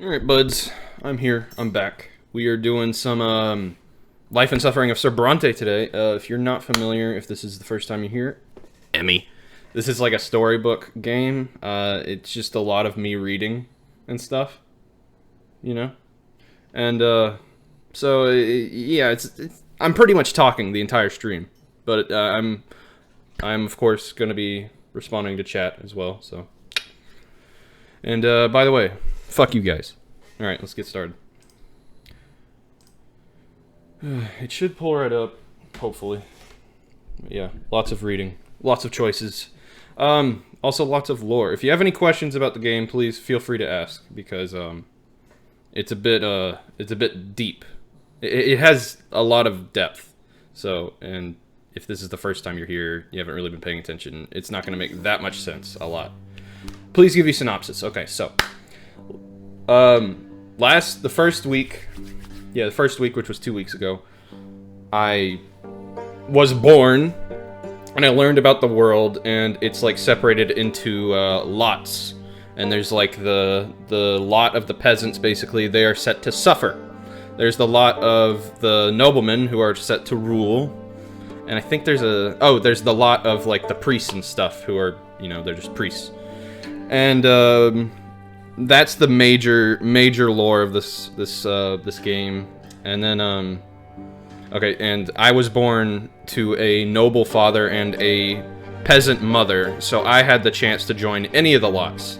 Alright, buds. I'm here. I'm back. We are doing some Life and Suffering of Sir Brante today. If you're not familiar, if this is the first time you hear it, Emmy. This is like a storybook game. It's just a lot of me reading and stuff. You know? And, yeah, I'm pretty much talking the entire stream. But I'm of course, going to be responding to chat as well, so. And, by the way, fuck you guys. Alright, let's get started. It should pull right up, hopefully. Yeah, lots of reading. Lots of choices. Also lots of lore. If you have any questions about the game, please feel free to ask, because, it's a bit deep. It has a lot of depth. So, and if this is the first time you're here, you haven't really been paying attention, it's not going to make that much sense, a lot. Please give you synopsis. Okay, so. The first week, which was 2 weeks ago, I was born, and I learned about the world, and it's, like, separated into, lots. And there's, like, the lot of the peasants, basically, they are set to suffer. There's the lot of the noblemen, who are set to rule. And I think there's there's the lot of, like, the priests and stuff, who are, you know, they're just priests. And, that's the major lore of this game. And then, okay, and I was born to a noble father and a peasant mother, so I had the chance to join any of the lots.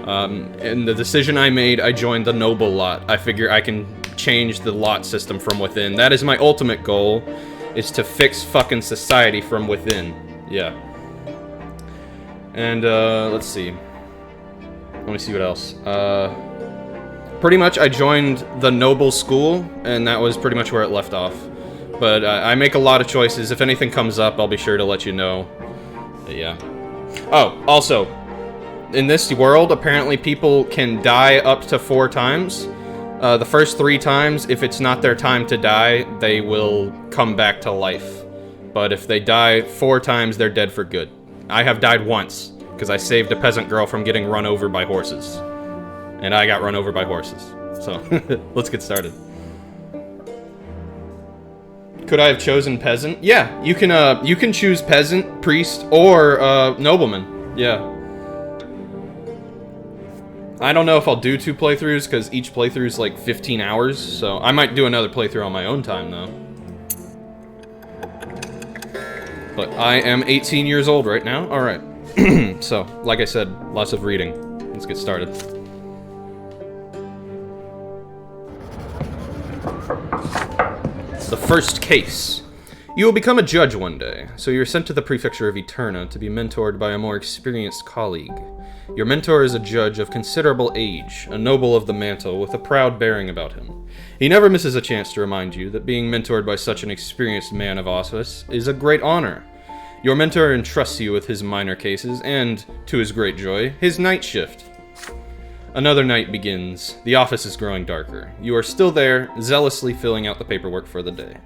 And the decision I made, I joined the noble lot. I figure I can change the lot system from within. That is my ultimate goal, is to fix fucking society from within. Yeah. And, let's see. Let me see what else. Pretty much I joined the noble school, and that was pretty much where it left off. But I make a lot of choices. If anything comes up, I'll be sure to let you know. But yeah. Oh, also, in this world, apparently people can die up to 4 times. The first 3 times, if it's not their time to die, they will come back to life. But if they die 4 times, they're dead for good. I have died once, because I saved a peasant girl from getting run over by horses. And I got run over by horses. So, let's get started. Could I have chosen peasant? Yeah, you can choose peasant, priest, or nobleman. Yeah. I don't know if I'll do 2 playthroughs, because each playthrough is like 15 hours, so I might do another playthrough on my own time, though. But I am 18 years old right now. Alright. So, like I said, lots of reading. Let's get started. The first case. You will become a judge one day, so you're sent to the prefecture of Eterna to be mentored by a more experienced colleague. Your mentor is a judge of considerable age, a noble of the mantle with a proud bearing about him. He never misses a chance to remind you that being mentored by such an experienced man of office is a great honor. Your mentor entrusts you with his minor cases and, to his great joy, his night shift. Another night begins. The office is growing darker. You are still there, zealously filling out the paperwork for the day.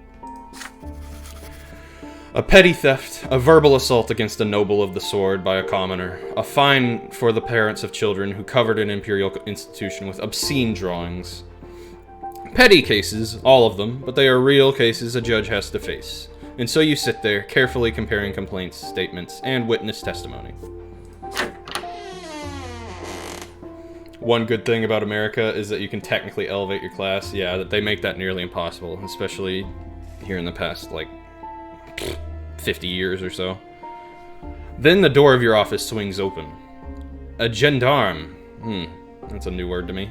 A petty theft, a verbal assault against a noble of the sword by a commoner, a fine for the parents of children who covered an imperial institution with obscene drawings. Petty cases, all of them, but they are real cases a judge has to face. And so you sit there, carefully comparing complaints, statements, and witness testimony. One good thing about America is that you can technically elevate your class. Yeah, that they make that nearly impossible, especially here in the past, like, 50 years or so. Then the door of your office swings open. A gendarme, that's a new word to me,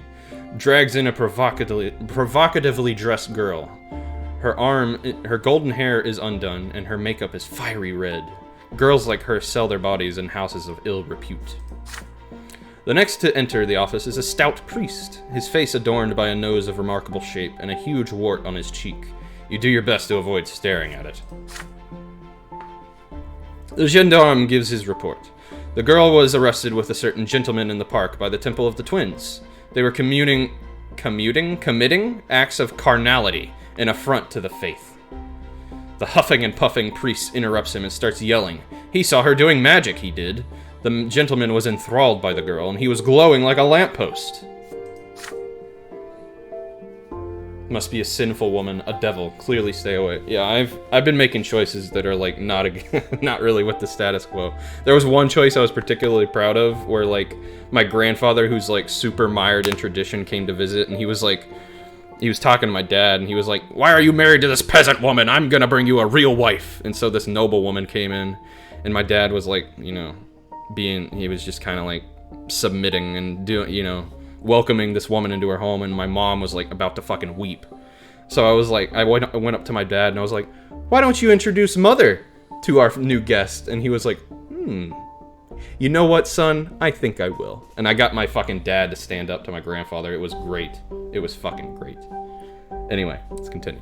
drags in a provocatively dressed girl. Her golden hair is undone, and her makeup is fiery red. Girls like her sell their bodies in houses of ill repute. The next to enter the office is a stout priest, his face adorned by a nose of remarkable shape and a huge wart on his cheek. You do your best to avoid staring at it. The gendarme gives his report. The girl was arrested with a certain gentleman in the park by the Temple of the Twins. They were committing acts of carnality, an affront to the faith. The huffing and puffing priest interrupts him and starts yelling. He saw her doing magic, he did. The gentleman was enthralled by the girl, and he was glowing like a lamppost. Must be a sinful woman, a devil. Clearly stay away. Yeah, I've been making choices that are like not not really with the status quo. There was one choice I was particularly proud of where like my grandfather, who's like super mired in tradition, came to visit, and he was talking to my dad, and he was like, "Why are you married to this peasant woman? I'm gonna bring you a real wife." And so this noble woman came in, and my dad was like, you know, he was just kind of like submitting and doing, you know, welcoming this woman into her home, and my mom was like about to fucking weep. So I was like, I went up to my dad and I was like, "Why don't you introduce Mother to our new guest?" And he was like, "You know what, son? I think I will." And I got my fucking dad to stand up to my grandfather. It was great. It was fucking great. Anyway, let's continue.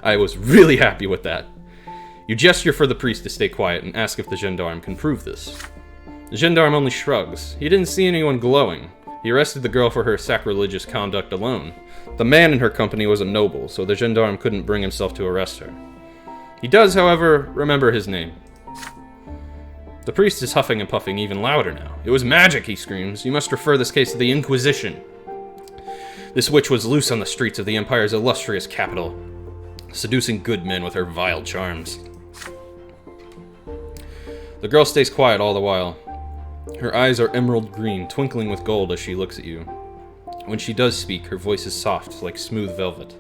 I was really happy with that. You gesture for the priest to stay quiet and ask if the gendarme can prove this. The gendarme only shrugs. He didn't see anyone glowing. He arrested the girl for her sacrilegious conduct alone. The man in her company was a noble, so the gendarme couldn't bring himself to arrest her. He does, however, remember his name. The priest is huffing and puffing even louder now. "It was magic," he screams. "You must refer this case to the Inquisition. This witch was loose on the streets of the Empire's illustrious capital, seducing good men with her vile charms." The girl stays quiet all the while. Her eyes are emerald green, twinkling with gold as she looks at you. When she does speak, her voice is soft, like smooth velvet.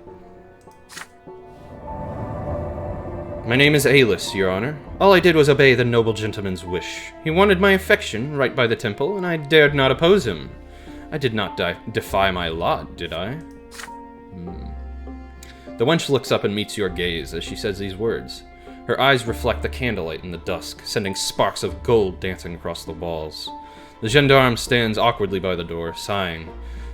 "My name is Alis, Your Honor. All I did was obey the noble gentleman's wish. He wanted my affection right by the temple, and I dared not oppose him. I did not defy my lot, did I?" The wench looks up and meets your gaze as she says these words. Her eyes reflect the candlelight in the dusk, sending sparks of gold dancing across the walls. The gendarme stands awkwardly by the door, sighing.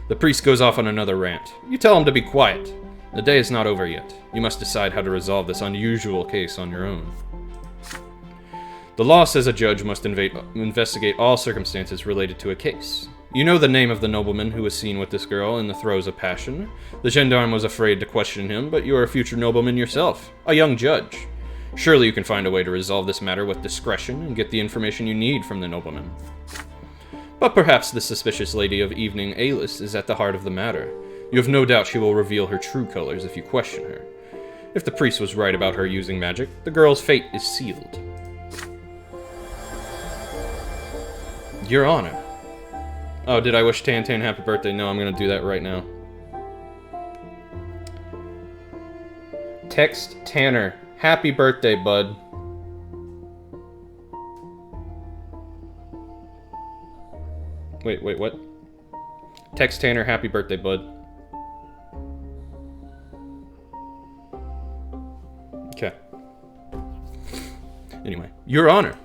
The priest goes off on another rant. You tell him to be quiet. The day is not over yet. You must decide how to resolve this unusual case on your own. The law says a judge must investigate all circumstances related to a case. You know the name of the nobleman who was seen with this girl in the throes of passion. The gendarme was afraid to question him, but you are a future nobleman yourself, a young judge. Surely you can find a way to resolve this matter with discretion and get the information you need from the nobleman. But perhaps the suspicious lady of evening Alis is at the heart of the matter. You have no doubt she will reveal her true colors if you question her. If the priest was right about her using magic, the girl's fate is sealed. Your Honor. Oh, did I wish Tantan happy birthday? No, I'm gonna do that right now. Text Tanner. Happy birthday, bud. Wait, what? Text Tanner, happy birthday, bud. Okay. Anyway, Your Honor.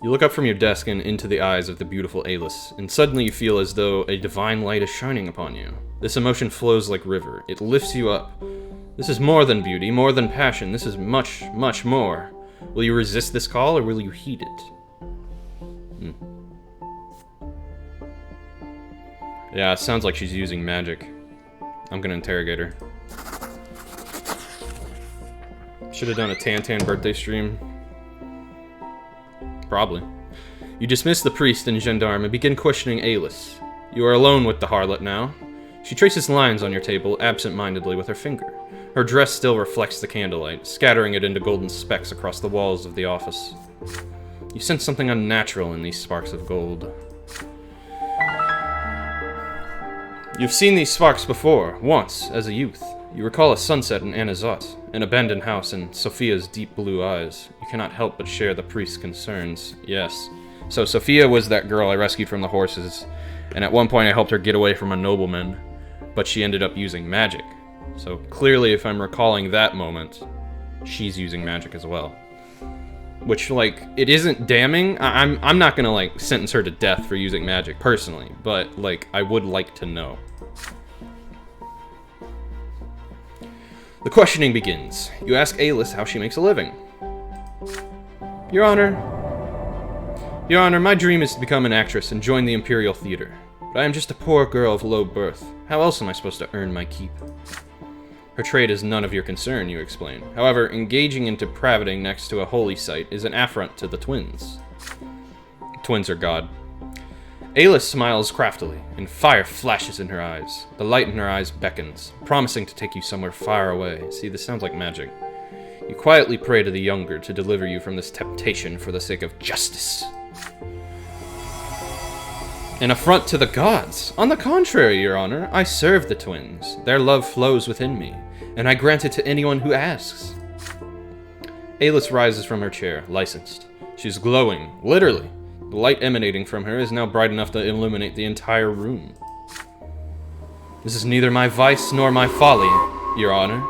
You look up from your desk and into the eyes of the beautiful Alis, and suddenly you feel as though a divine light is shining upon you. This emotion flows like river. It lifts you up. This is more than beauty, more than passion. This is much, much more. Will you resist this call, or will you heed it? Yeah, it sounds like she's using magic. I'm gonna interrogate her. Should have done a Tantan birthday stream. Probably. You dismiss the priest and gendarme and begin questioning Alis. You are alone with the harlot now. She traces lines on your table absent-mindedly with her finger. Her dress still reflects the candlelight, scattering it into golden specks across the walls of the office. You sense something unnatural in these sparks of gold. You've seen these sparks before, once, as a youth. You recall a sunset in Anazot, an abandoned house, and Sophia's deep blue eyes. You cannot help but share the priest's concerns. Yes. So Sophia was that girl I rescued from the horses, and at one point I helped her get away from a nobleman, but she ended up using magic. So clearly, if I'm recalling that moment, she's using magic as well. Which, like, it isn't damning. I'm not gonna, like, sentence her to death for using magic, personally, but, like, I would like to know. The questioning begins. You ask Alis how she makes a living. Your Honor, my dream is to become an actress and join the Imperial Theater. But I am just a poor girl of low birth. How else am I supposed to earn my keep? Her trade is none of your concern, you explain. However, engaging in depravity next to a holy site is an affront to the twins. Twins are God. Ayla smiles craftily, and fire flashes in her eyes. The light in her eyes beckons, promising to take you somewhere far away. See, this sounds like magic. You quietly pray to the younger to deliver you from this temptation for the sake of justice. An affront to the gods. On the contrary, Your Honor, I serve the twins. Their love flows within me, and I grant it to anyone who asks. Ayla rises from her chair, licensed. She's glowing, literally. The light emanating from her is now bright enough to illuminate the entire room. This is neither my vice nor my folly, Your Honor.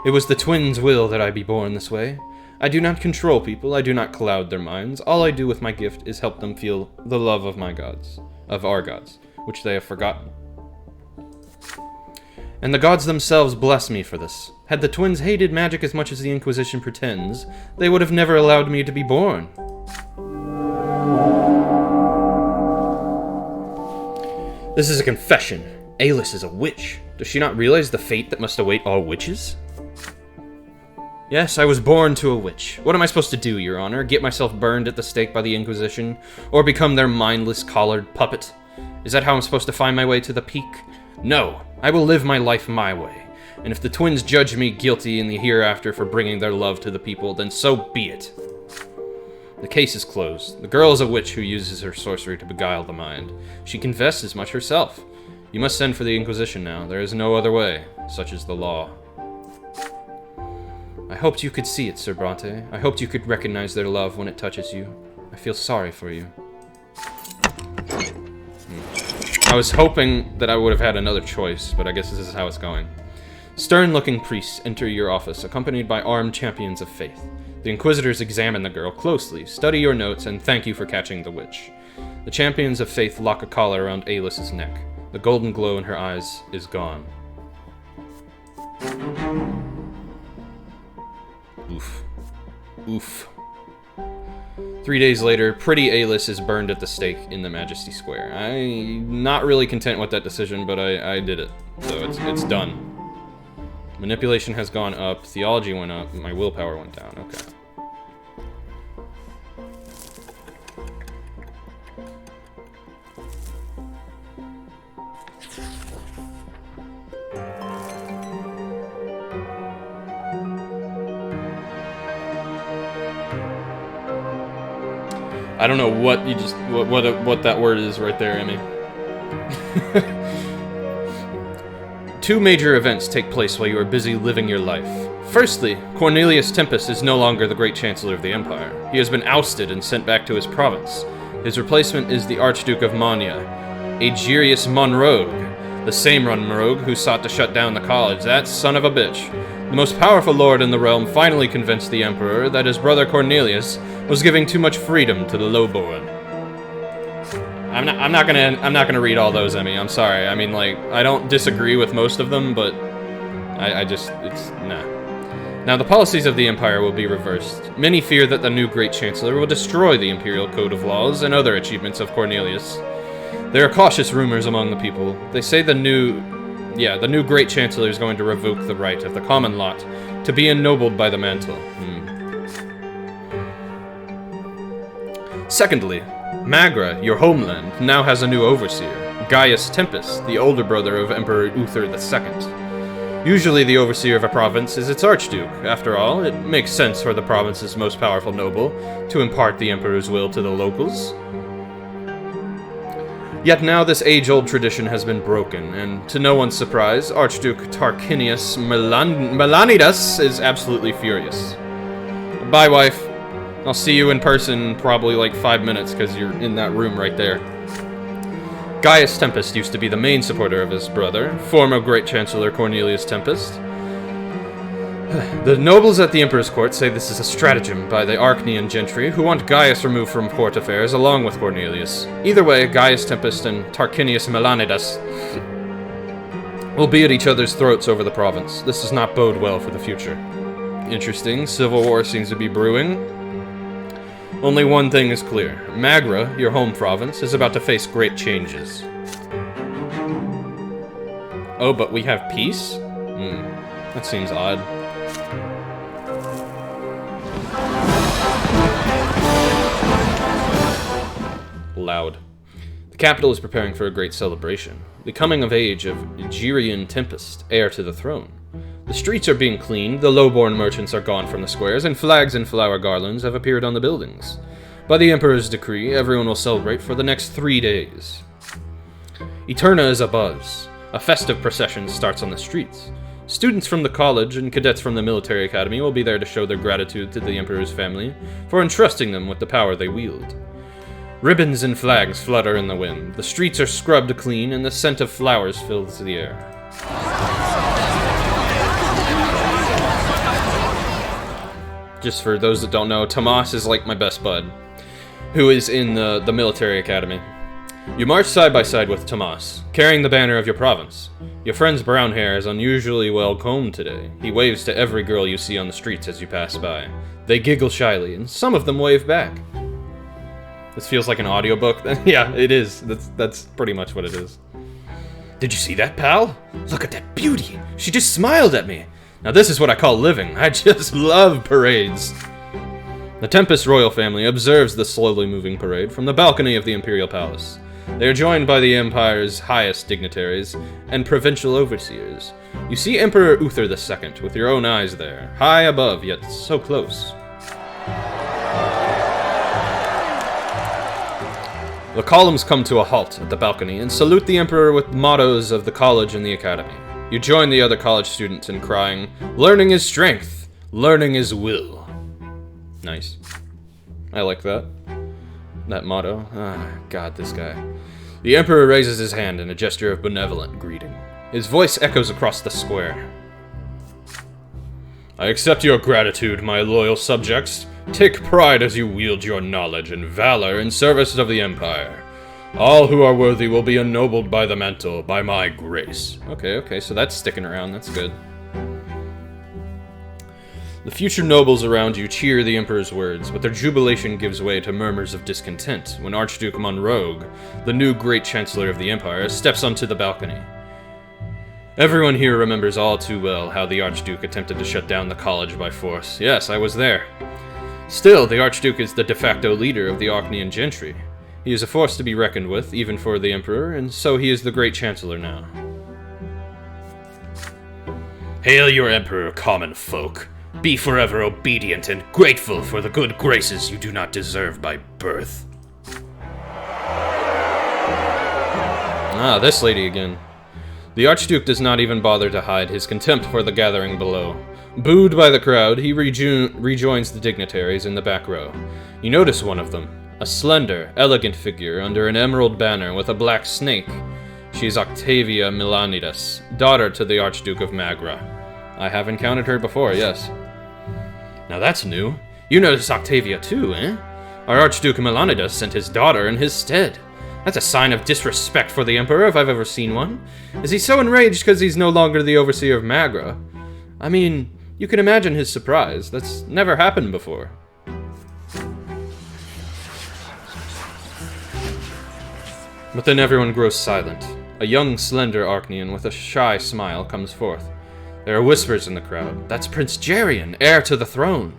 It was the twins' will that I be born this way. I do not control people, I do not cloud their minds. All I do with my gift is help them feel the love of my gods, of our gods, which they have forgotten. And the gods themselves bless me for this. Had the twins hated magic as much as the Inquisition pretends, they would have never allowed me to be born. This is a confession. Ayla is a witch. Does she not realize the fate that must await all witches? Yes, I was born to a witch. What am I supposed to do, Your Honor? Get myself burned at the stake by the Inquisition? Or become their mindless, collared puppet? Is that how I'm supposed to find my way to the peak? No, I will live my life my way. And if the twins judge me guilty in the hereafter for bringing their love to the people, then so be it. The case is closed. The girl is a witch who uses her sorcery to beguile the mind. She confessed as much herself. You must send for the Inquisition now. There is no other way. Such is the law. I hoped you could see it, Sir Brante. I hoped you could recognize their love when it touches you. I feel sorry for you. I was hoping that I would have had another choice, but I guess this is how it's going. Stern-looking priests enter your office, accompanied by armed champions of faith. The Inquisitors examine the girl closely, study your notes, and thank you for catching the witch. The champions of faith lock a collar around Ayla's neck. The golden glow in her eyes is gone. Oof. Oof. 3 days later, pretty Ayla is burned at the stake in the Majesty Square. I'm not really content with that decision, but I did it. So it's done. Manipulation has gone up, theology went up, my willpower went down. Okay. I don't know what you just what that word is right there, Emmy. Two major events take place while you are busy living your life. Firstly, Cornelius Tempest is no longer the Great Chancellor of the Empire. He has been ousted and sent back to his province. His replacement is the Archduke of Monia, Aegerius Monrogue, the same Monrogue who sought to shut down the college. That son of a bitch. The most powerful lord in the realm finally convinced the Emperor that his brother Cornelius was giving too much freedom to the lowborn. I'm not gonna read all those, Emmy. I'm sorry. I mean, like, I don't disagree with most of them, but it's nah. Now, the policies of the Empire will be reversed. Many fear that the new Great Chancellor will destroy the Imperial Code of Laws and other achievements of Cornelius. There are cautious rumors among the people. They say the new Great Chancellor is going to revoke the right of the common lot to be ennobled by the mantle. Secondly, Magra, your homeland, now has a new overseer, Gaius Tempest, the older brother of Emperor Uther II. Usually the overseer of a province is its archduke. After all, it makes sense for the province's most powerful noble to impart the emperor's will to the locals. Yet now this age-old tradition has been broken, and to no one's surprise, Archduke Tarquinius Melanidas is absolutely furious. Bye, wife. I'll see you in person probably like 5 minutes, because you're in that room right there. Gaius Tempest used to be the main supporter of his brother, former Great Chancellor Cornelius Tempest. The nobles at the Emperor's court say this is a stratagem by the Archnean gentry, who want Gaius removed from court affairs along with Cornelius. Either way, Gaius Tempest and Tarquinius Melanidas will be at each other's throats over the province. This does not bode well for the future. Interesting, civil war seems to be brewing. Only one thing is clear. Magra, your home province, is about to face great changes. Oh, but we have peace? That seems odd. Loud. The capital is preparing for a great celebration, the coming of age of Girion Tempest, heir to the throne. The streets are being cleaned, the low-born merchants are gone from the squares, and flags and flower garlands have appeared on the buildings. By the Emperor's decree, everyone will celebrate for the next 3 days. Eterna is abuzz. A festive procession starts on the streets. Students from the college and cadets from the military academy will be there to show their gratitude to the Emperor's family for entrusting them with the power they wield. Ribbons and flags flutter in the wind, the streets are scrubbed clean, and the scent of flowers fills the air. Just for those that don't know, Tomas is like my best bud, who is in the military academy. You march side by side with Tomas, carrying the banner of your province. Your friend's brown hair is unusually well combed today. He waves to every girl you see on the streets as you pass by. They giggle shyly, and some of them wave back. This feels like an audiobook. Yeah, it is. That's pretty much what it is. Did you see that, pal? Look at that beauty. She just smiled at me. Now this is what I call living. I just love parades. The Tempest royal family observes the slowly moving parade from the balcony of the Imperial Palace. They are joined by the Empire's highest dignitaries and provincial overseers. You see Emperor Uther II with your own eyes there, high above yet so close. The columns come to a halt at the balcony and salute the Emperor with mottos of the college and the academy. You join the other college students in crying, "Learning is strength, learning is will." Nice. I like that. That motto. God, this guy. The Emperor raises his hand in a gesture of benevolent greeting. His voice echoes across the square. I accept your gratitude, my loyal subjects. Take pride as you wield your knowledge and valor in service of the Empire. All who are worthy will be ennobled by the mantle, by my grace. Okay, so that's sticking around, that's good. The future nobles around you cheer the Emperor's words, but their jubilation gives way to murmurs of discontent when Archduke Monrogue, the new Great Chancellor of the Empire, steps onto the balcony. Everyone here remembers all too well how the Archduke attempted to shut down the college by force. Yes, I was there. Still, the Archduke is the de facto leader of the Orkneyan gentry. He is a force to be reckoned with, even for the Emperor, and so he is the Great Chancellor now. Hail your Emperor, common folk. Be forever obedient and grateful for the good graces you do not deserve by birth. Ah, this lady again. The Archduke does not even bother to hide his contempt for the gathering below. Booed by the crowd, he rejoins the dignitaries in the back row. You notice one of them, a slender, elegant figure under an emerald banner with a black snake. She is Octavia Milanidas, daughter to the Archduke of Magra. I have encountered her before, yes. Now that's new. You notice Octavia too, eh? Our Archduke Milanidas sent his daughter in his stead. That's a sign of disrespect for the Emperor if I've ever seen one. Is he so enraged because he's no longer the overseer of Magra? I mean, you can imagine his surprise. That's never happened before. But then everyone grows silent. A young, slender Orkneyan with a shy smile comes forth. There are whispers in the crowd. That's Prince Gerion, heir to the throne.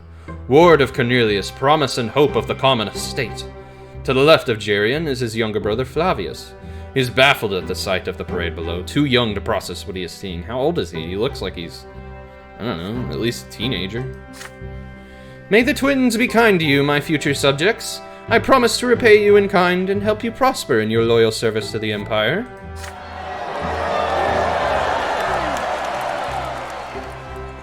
Ward of Cornelius, promise and hope of the common estate. To the left of Gerion is his younger brother Flavius. He is baffled at the sight of the parade below, too young to process what he is seeing. How old is he? He looks like he's, I don't know, at least a teenager. May the twins be kind to you, my future subjects. I promise to repay you in kind and help you prosper in your loyal service to the Empire.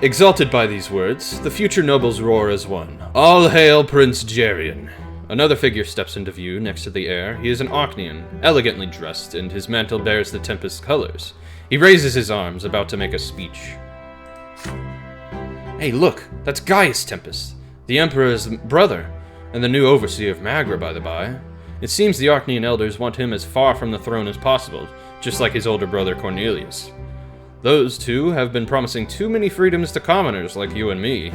Exalted by these words, the future nobles roar as one. All hail Prince Gerion. Another figure steps into view next to the heir. He is an Orkneyan, elegantly dressed, and his mantle bears the Tempest's colors. He raises his arms, about to make a speech. Hey, look, that's Gaius Tempest, the Emperor's brother, and the new overseer of Magra, by the by. It seems the Orkneyan elders want him as far from the throne as possible, just like his older brother Cornelius. Those two have been promising too many freedoms to commoners like you and me.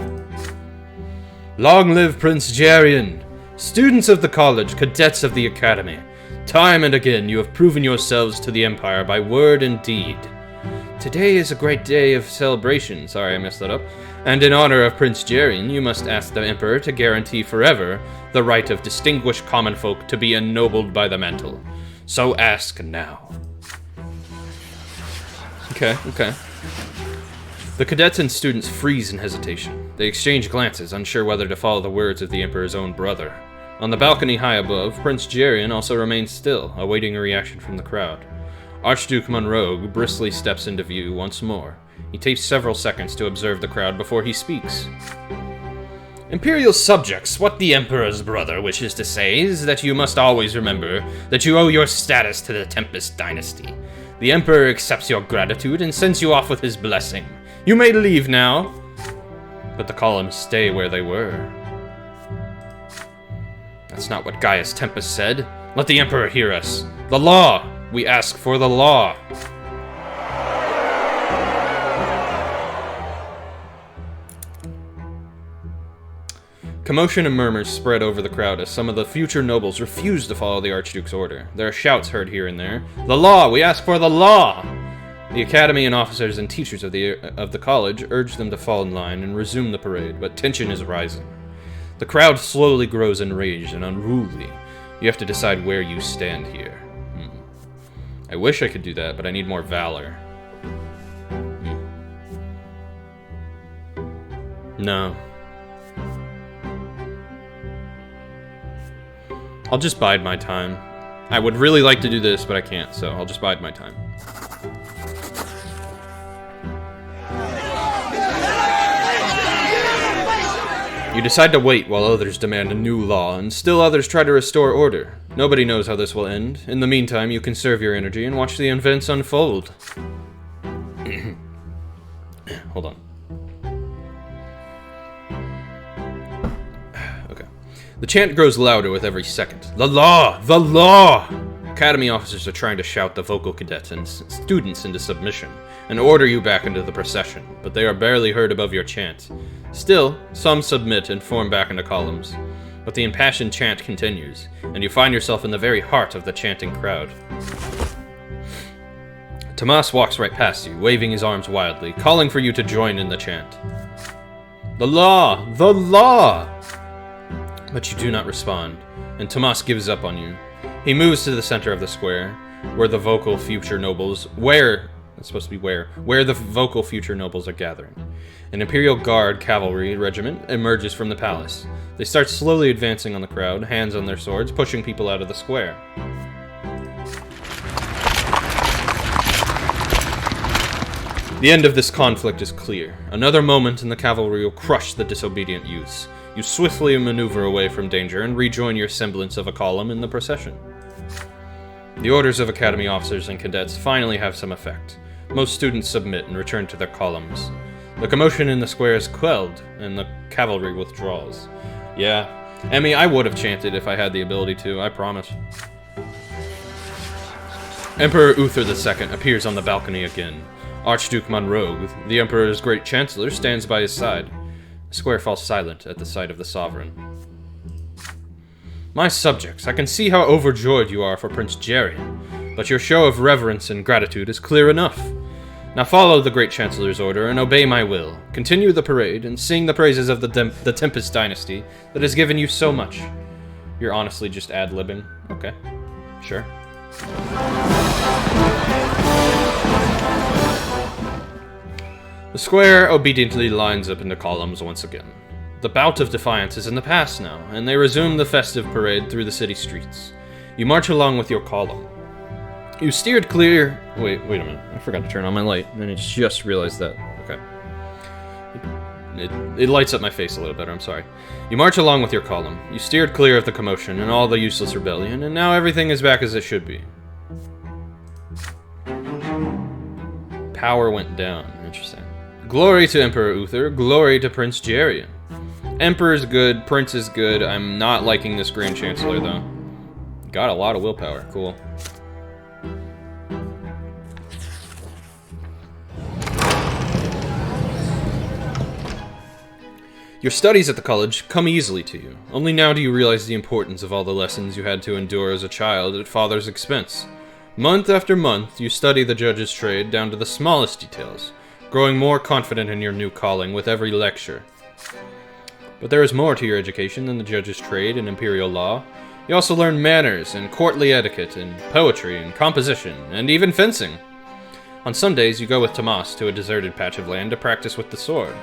Long live Prince Gerion! Students of the college, cadets of the academy, time and again you have proven yourselves to the Empire by word and deed. Today is a great day of celebration, sorry I messed that up, and in honor of Prince Gerion, you must ask the Emperor to guarantee forever the right of distinguished common folk to be ennobled by the mantle. So ask now. Okay. The cadets and students freeze in hesitation. They exchange glances, unsure whether to follow the words of the Emperor's own brother. On the balcony high above, Prince Jerian also remains still, awaiting a reaction from the crowd. Archduke Monroe briskly steps into view once more. He takes several seconds to observe the crowd before he speaks. Imperial subjects, what the Emperor's brother wishes to say is that you must always remember that you owe your status to the Tempest dynasty. The Emperor accepts your gratitude and sends you off with his blessing. You may leave now, but the columns stay where they were. That's not what Gaius Tempest said. Let the Emperor hear us. The law! We ask for the law! Commotion and murmurs spread over the crowd as some of the future nobles refuse to follow the Archduke's order. There are shouts heard here and there. The law! We ask for the law! The academy and officers and teachers of the college urge them to fall in line and resume the parade, but tension is rising. The crowd slowly grows enraged and unruly. You have to decide where you stand here. I wish I could do that, but I need more valor. No. I'll just bide my time. I would really like to do this, but I can't, so I'll just bide my time. You decide to wait while others demand a new law, and still others try to restore order. Nobody knows how this will end. In the meantime, you conserve your energy and watch the events unfold. Hold on. Okay. The chant grows louder with every second. The law! The law! Academy officers are trying to shout the vocal cadets and students into submission, and order you back into the procession, but they are barely heard above your chant. Still, some submit and form back into columns, but the impassioned chant continues, and you find yourself in the very heart of the chanting crowd. Tomas walks right past you, waving his arms wildly, calling for you to join in the chant. The law! The law! But you do not respond, and Tomas gives up on you. He moves to the center of the square, where the vocal future nobles, where the vocal future nobles are gathering. An Imperial Guard cavalry regiment emerges from the palace. They start slowly advancing on the crowd, hands on their swords, pushing people out of the square. The end of this conflict is clear. Another moment and the cavalry will crush the disobedient youths. You swiftly maneuver away from danger and rejoin your semblance of a column in the procession. The orders of Academy officers and cadets finally have some effect. Most students submit and return to their columns. The commotion in the square is quelled, and the cavalry withdraws. Yeah, Emmy, I would have chanted if I had the ability to, I promise. Emperor Uther II appears on the balcony again. Archduke Monroe, the Emperor's great chancellor, stands by his side. The square falls silent at the sight of the sovereign. My subjects, I can see how overjoyed you are for Prince Jerian, but your show of reverence and gratitude is clear enough. Now follow the Great Chancellor's order and obey my will. Continue the parade and sing the praises of the Tempest dynasty that has given you so much. You're honestly just ad-libbing? Okay, sure. The square obediently lines up into columns once again. The bout of defiance is in the past now, and they resume the festive parade through the city streets. You march along with your column. You steered clear... Wait a minute. I forgot to turn on my light, and I just realized that. Okay. It lights up my face a little better, I'm sorry. You march along with your column. You steered clear of the commotion and all the useless rebellion, and now everything is back as it should be. Power went down. Interesting. Glory to Emperor Uther, glory to Prince Jerian. Emperor's good, Prince is good. I'm not liking this Grand Chancellor, though. Got a lot of willpower. Cool. Your studies at the college come easily to you. Only now do you realize the importance of all the lessons you had to endure as a child at father's expense. Month after month, you study the judge's trade down to the smallest details, growing more confident in your new calling with every lecture. But there is more to your education than the judge's trade and imperial law. You also learn manners and courtly etiquette and poetry and composition and even fencing. On some days, you go with Tomas to a deserted patch of land to practice with the sword.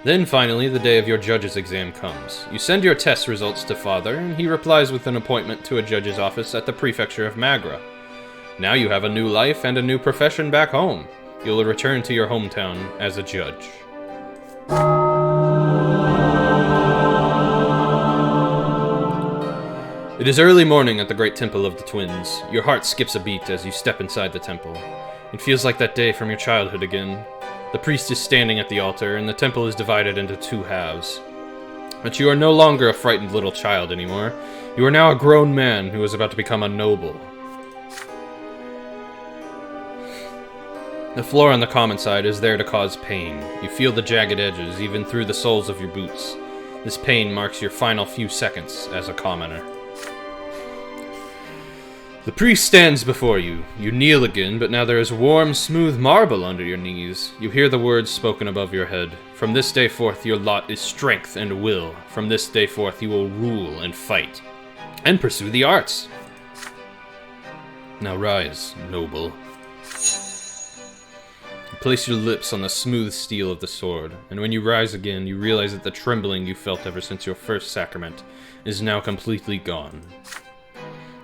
Then finally, the day of your judge's exam comes. You send your test results to Father, and he replies with an appointment to a judge's office at the prefecture of Magra. Now you have a new life and a new profession back home. You'll return to your hometown as a judge. It is early morning at the great temple of the twins. Your heart skips a beat as you step inside the temple. It feels like that day from your childhood again. The priest is standing at the altar, and the temple is divided into two halves. But you are no longer a frightened little child anymore. You are now a grown man who is about to become a noble. The floor on the common side is there to cause pain. You feel the jagged edges even through the soles of your boots. This pain marks your final few seconds as a commoner. The priest stands before you. You kneel again, but now there is warm, smooth marble under your knees. You hear the words spoken above your head. From this day forth, your lot is strength and will. From this day forth, you will rule and fight, and pursue the arts. Now rise, noble. You place your lips on the smooth steel of the sword, and when you rise again, you realize that the trembling you felt ever since your first sacrament is now completely gone.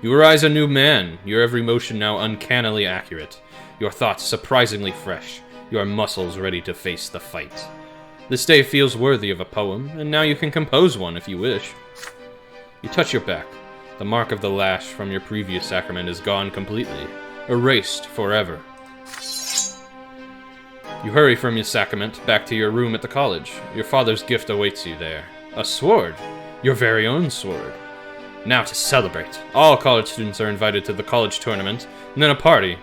You arise a new man, your every motion now uncannily accurate, your thoughts surprisingly fresh, your muscles ready to face the fight. This day feels worthy of a poem, and now you can compose one if you wish. You touch your back. The mark of the lash from your previous sacrament is gone completely, erased forever. You hurry from your sacrament back to your room at the college. Your father's gift awaits you there. A sword. Your very own sword. Now to celebrate. All college students are invited to the college tournament, and then a party.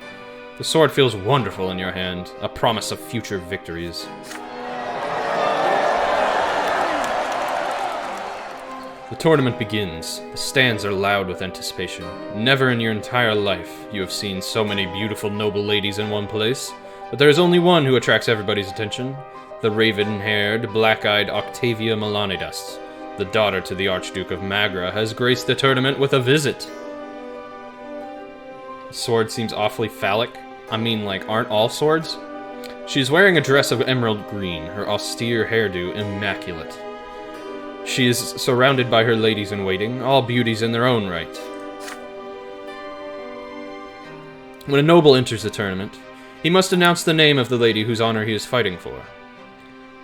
The sword feels wonderful in your hand, a promise of future victories. The tournament begins. The stands are loud with anticipation. Never in your entire life you have seen so many beautiful noble ladies in one place, but there is only one who attracts everybody's attention. The raven-haired, black-eyed Octavia Melanidas. The daughter to the Archduke of Magra has graced the tournament with a visit. The sword seems awfully phallic. I mean, like, aren't all swords? She's wearing a dress of emerald green, her austere hairdo immaculate. She is surrounded by her ladies-in-waiting, all beauties in their own right. When a noble enters the tournament, he must announce the name of the lady whose honor he is fighting for.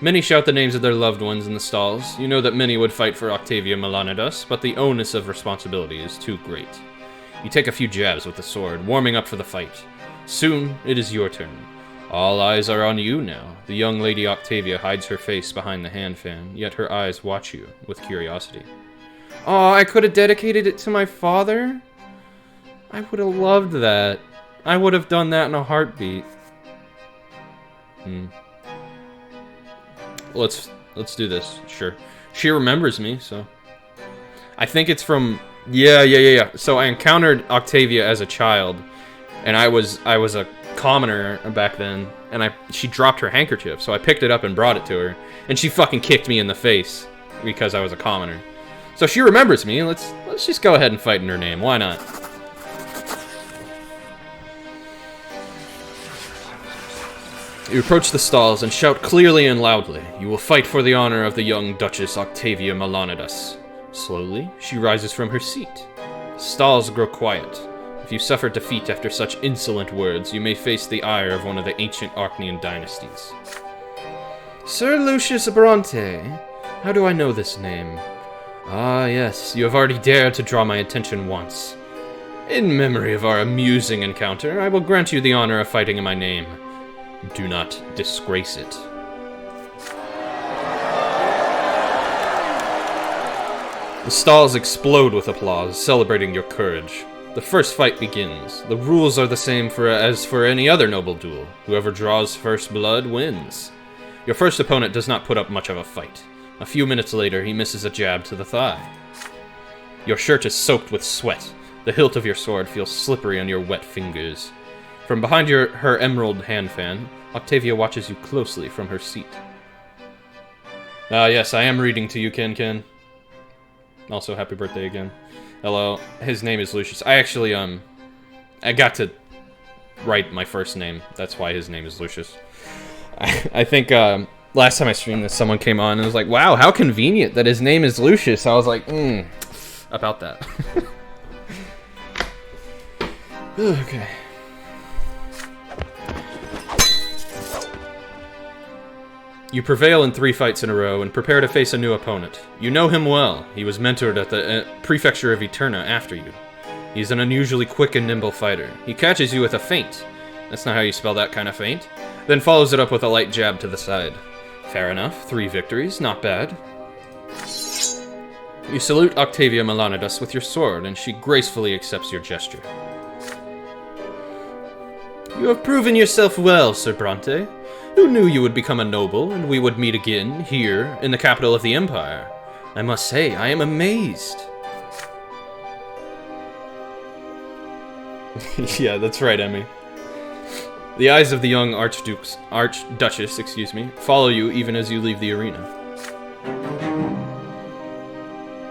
Many shout the names of their loved ones in the stalls. You know that many would fight for Octavia Melanidas, but the onus of responsibility is too great. You take a few jabs with the sword, warming up for the fight. Soon, it is your turn. All eyes are on you now. The young lady Octavia hides her face behind the hand fan, yet her eyes watch you with curiosity. Oh, I could have dedicated it to my father? I would have loved that. I would have done that in a heartbeat. Let's do this. Sure. She remembers me, so I think it's from yeah. So I encountered Octavia as a child, and I was a commoner back then, and she dropped her handkerchief, so I picked it up and brought it to her, and she fucking kicked me in the face because I was a commoner. So she remembers me. Let's just go ahead and fight in her name. Why not? You approach the stalls and shout clearly and loudly. You will fight for the honor of the young Duchess Octavia Melanidas. Slowly, she rises from her seat. The stalls grow quiet. If you suffer defeat after such insolent words, you may face the ire of one of the ancient Archnean dynasties. Sir Lucius Brante. How do I know this name? Ah, yes, you have already dared to draw my attention once. In memory of our amusing encounter, I will grant you the honor of fighting in my name. Do not disgrace it. The stalls explode with applause, celebrating your courage. The first fight begins. The rules are the same as for any other noble duel. Whoever draws first blood wins. Your first opponent does not put up much of a fight. A few minutes later, he misses a jab to the thigh. Your shirt is soaked with sweat. The hilt of your sword feels slippery on your wet fingers. From behind her emerald hand fan, Octavia watches you closely from her seat. Ah, yes, I am reading to you, Ken. Also, happy birthday again. Hello. His name is Lucius. I actually, I got to write my first name. That's why his name is Lucius. I think, last time I streamed this, someone came on and was like, wow, how convenient that his name is Lucius. I was like, about that. Okay. You prevail in 3 fights in a row and prepare to face a new opponent. You know him well. He was mentored at the prefecture of Eterna after you. He's an unusually quick and nimble fighter. He catches you with a feint. That's not how you spell that kind of feint. Then follows it up with a light jab to the side. Fair enough. 3 victories. Not bad. You salute Octavia Melanidas with your sword, and she gracefully accepts your gesture. You have proven yourself well, Sir Brante. Who knew you would become a noble, and we would meet again, here, in the capital of the Empire? I must say, I am amazed. Yeah, that's right, Emmy. The eyes of the young Archduchess, follow you even as you leave the arena.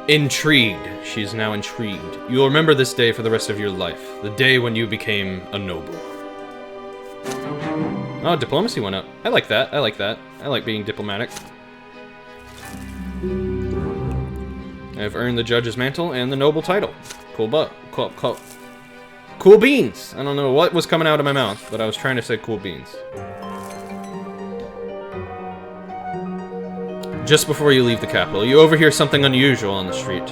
Intrigued. She is now intrigued. You will remember this day for the rest of your life. The day when you became a noble. Oh, diplomacy went up. I like that. I like that. I like being diplomatic. I've earned the judge's mantle and the noble title. Cool cool beans! I don't know what was coming out of my mouth, but I was trying to say cool beans. Just before you leave the capital, you overhear something unusual on the street.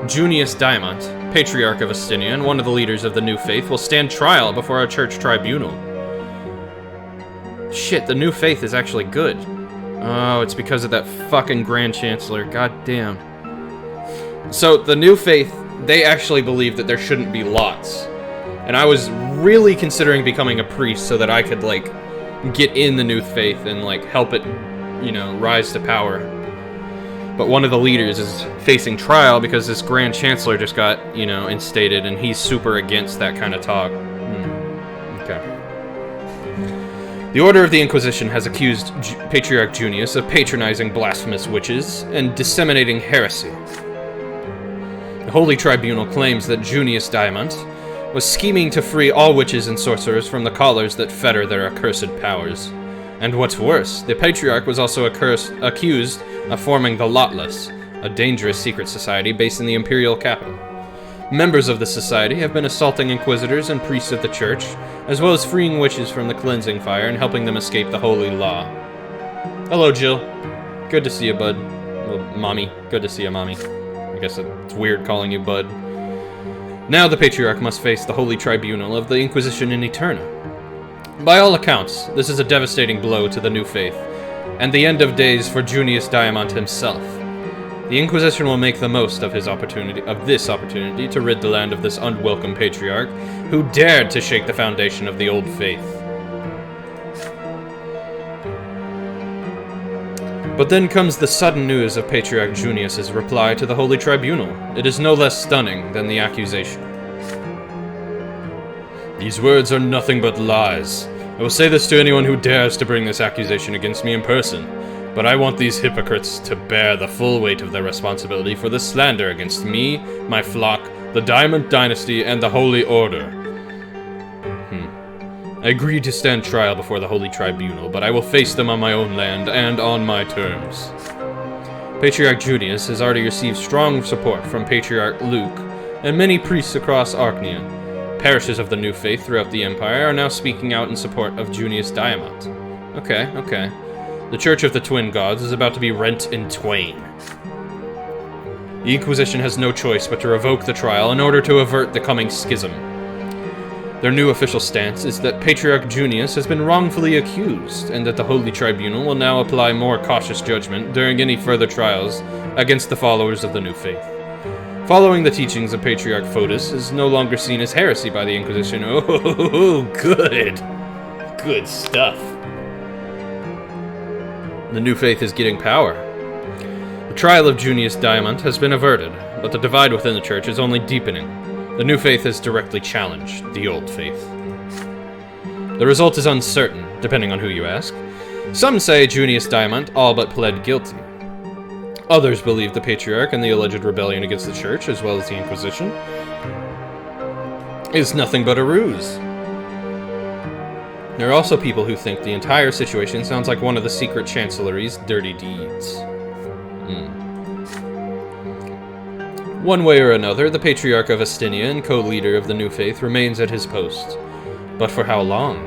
Junius Diamant, Patriarch of Astinia and one of the leaders of the New Faith, will stand trial before a church tribunal. Shit, the New Faith is actually good. Oh, it's because of that fucking Grand Chancellor. God damn. So, the New Faith, they actually believe that there shouldn't be lots. And I was really considering becoming a priest so that I could, like, get in the New Faith and, like, help it, you know, rise to power. But one of the leaders is facing trial because this Grand Chancellor just got, you know, instated, and he's super against that kind of talk. Okay. The Order of the Inquisition has accused Patriarch Junius of patronizing blasphemous witches and disseminating heresy. The Holy Tribunal claims that Junius Diamant was scheming to free all witches and sorcerers from the collars that fetter their accursed powers. And what's worse, the Patriarch was also accused of forming the Lotless, a dangerous secret society based in the imperial capital. Members of the society have been assaulting inquisitors and priests of the church, as well as freeing witches from the cleansing fire and helping them escape the holy law. Hello, Jill. Good to see you, bud. Well, Mommy. Good to see you, Mommy. I guess it's weird calling you bud. Now the Patriarch must face the Holy Tribunal of the Inquisition in Eterna. By all accounts, this is a devastating blow to the New Faith, and the end of days for Junius Diamant himself. The Inquisition will make the most of this opportunity to rid the land of this unwelcome Patriarch, who dared to shake the foundation of the old faith. But then comes the sudden news of Patriarch Junius's reply to the Holy Tribunal. It is no less stunning than the accusation. These words are nothing but lies. I will say this to anyone who dares to bring this accusation against me in person. But I want these hypocrites to bear the full weight of their responsibility for the slander against me, my flock, the Diamond Dynasty, and the Holy Order. I agreed to stand trial before the Holy Tribunal, but I will face them on my own land and on my terms. Patriarch Junius has already received strong support from Patriarch Luke and many priests across Archnia. Parishes of the New Faith throughout the Empire are now speaking out in support of Junius Diamant. Okay. The Church of the Twin Gods is about to be rent in twain. The Inquisition has no choice but to revoke the trial in order to avert the coming schism. Their new official stance is that Patriarch Junius has been wrongfully accused, and that the Holy Tribunal will now apply more cautious judgment during any further trials against the followers of the New Faith. Following the teachings of Patriarch Fotis is no longer seen as heresy by the Inquisition. Oh, good. Good stuff. The New Faith is getting power. The trial of Junius Diamant has been averted, but the divide within the Church is only deepening. The New Faith has directly challenged the Old Faith. The result is uncertain, depending on who you ask. Some say Junius Diamant all but pled guilty. Others believe the Patriarch and the alleged rebellion against the Church, as well as the Inquisition, is nothing but a ruse. There are also people who think the entire situation sounds like one of the secret Chancellery's dirty deeds. One way or another, the Patriarch of Astinia and co-leader of the New Faith remains at his post. But for how long?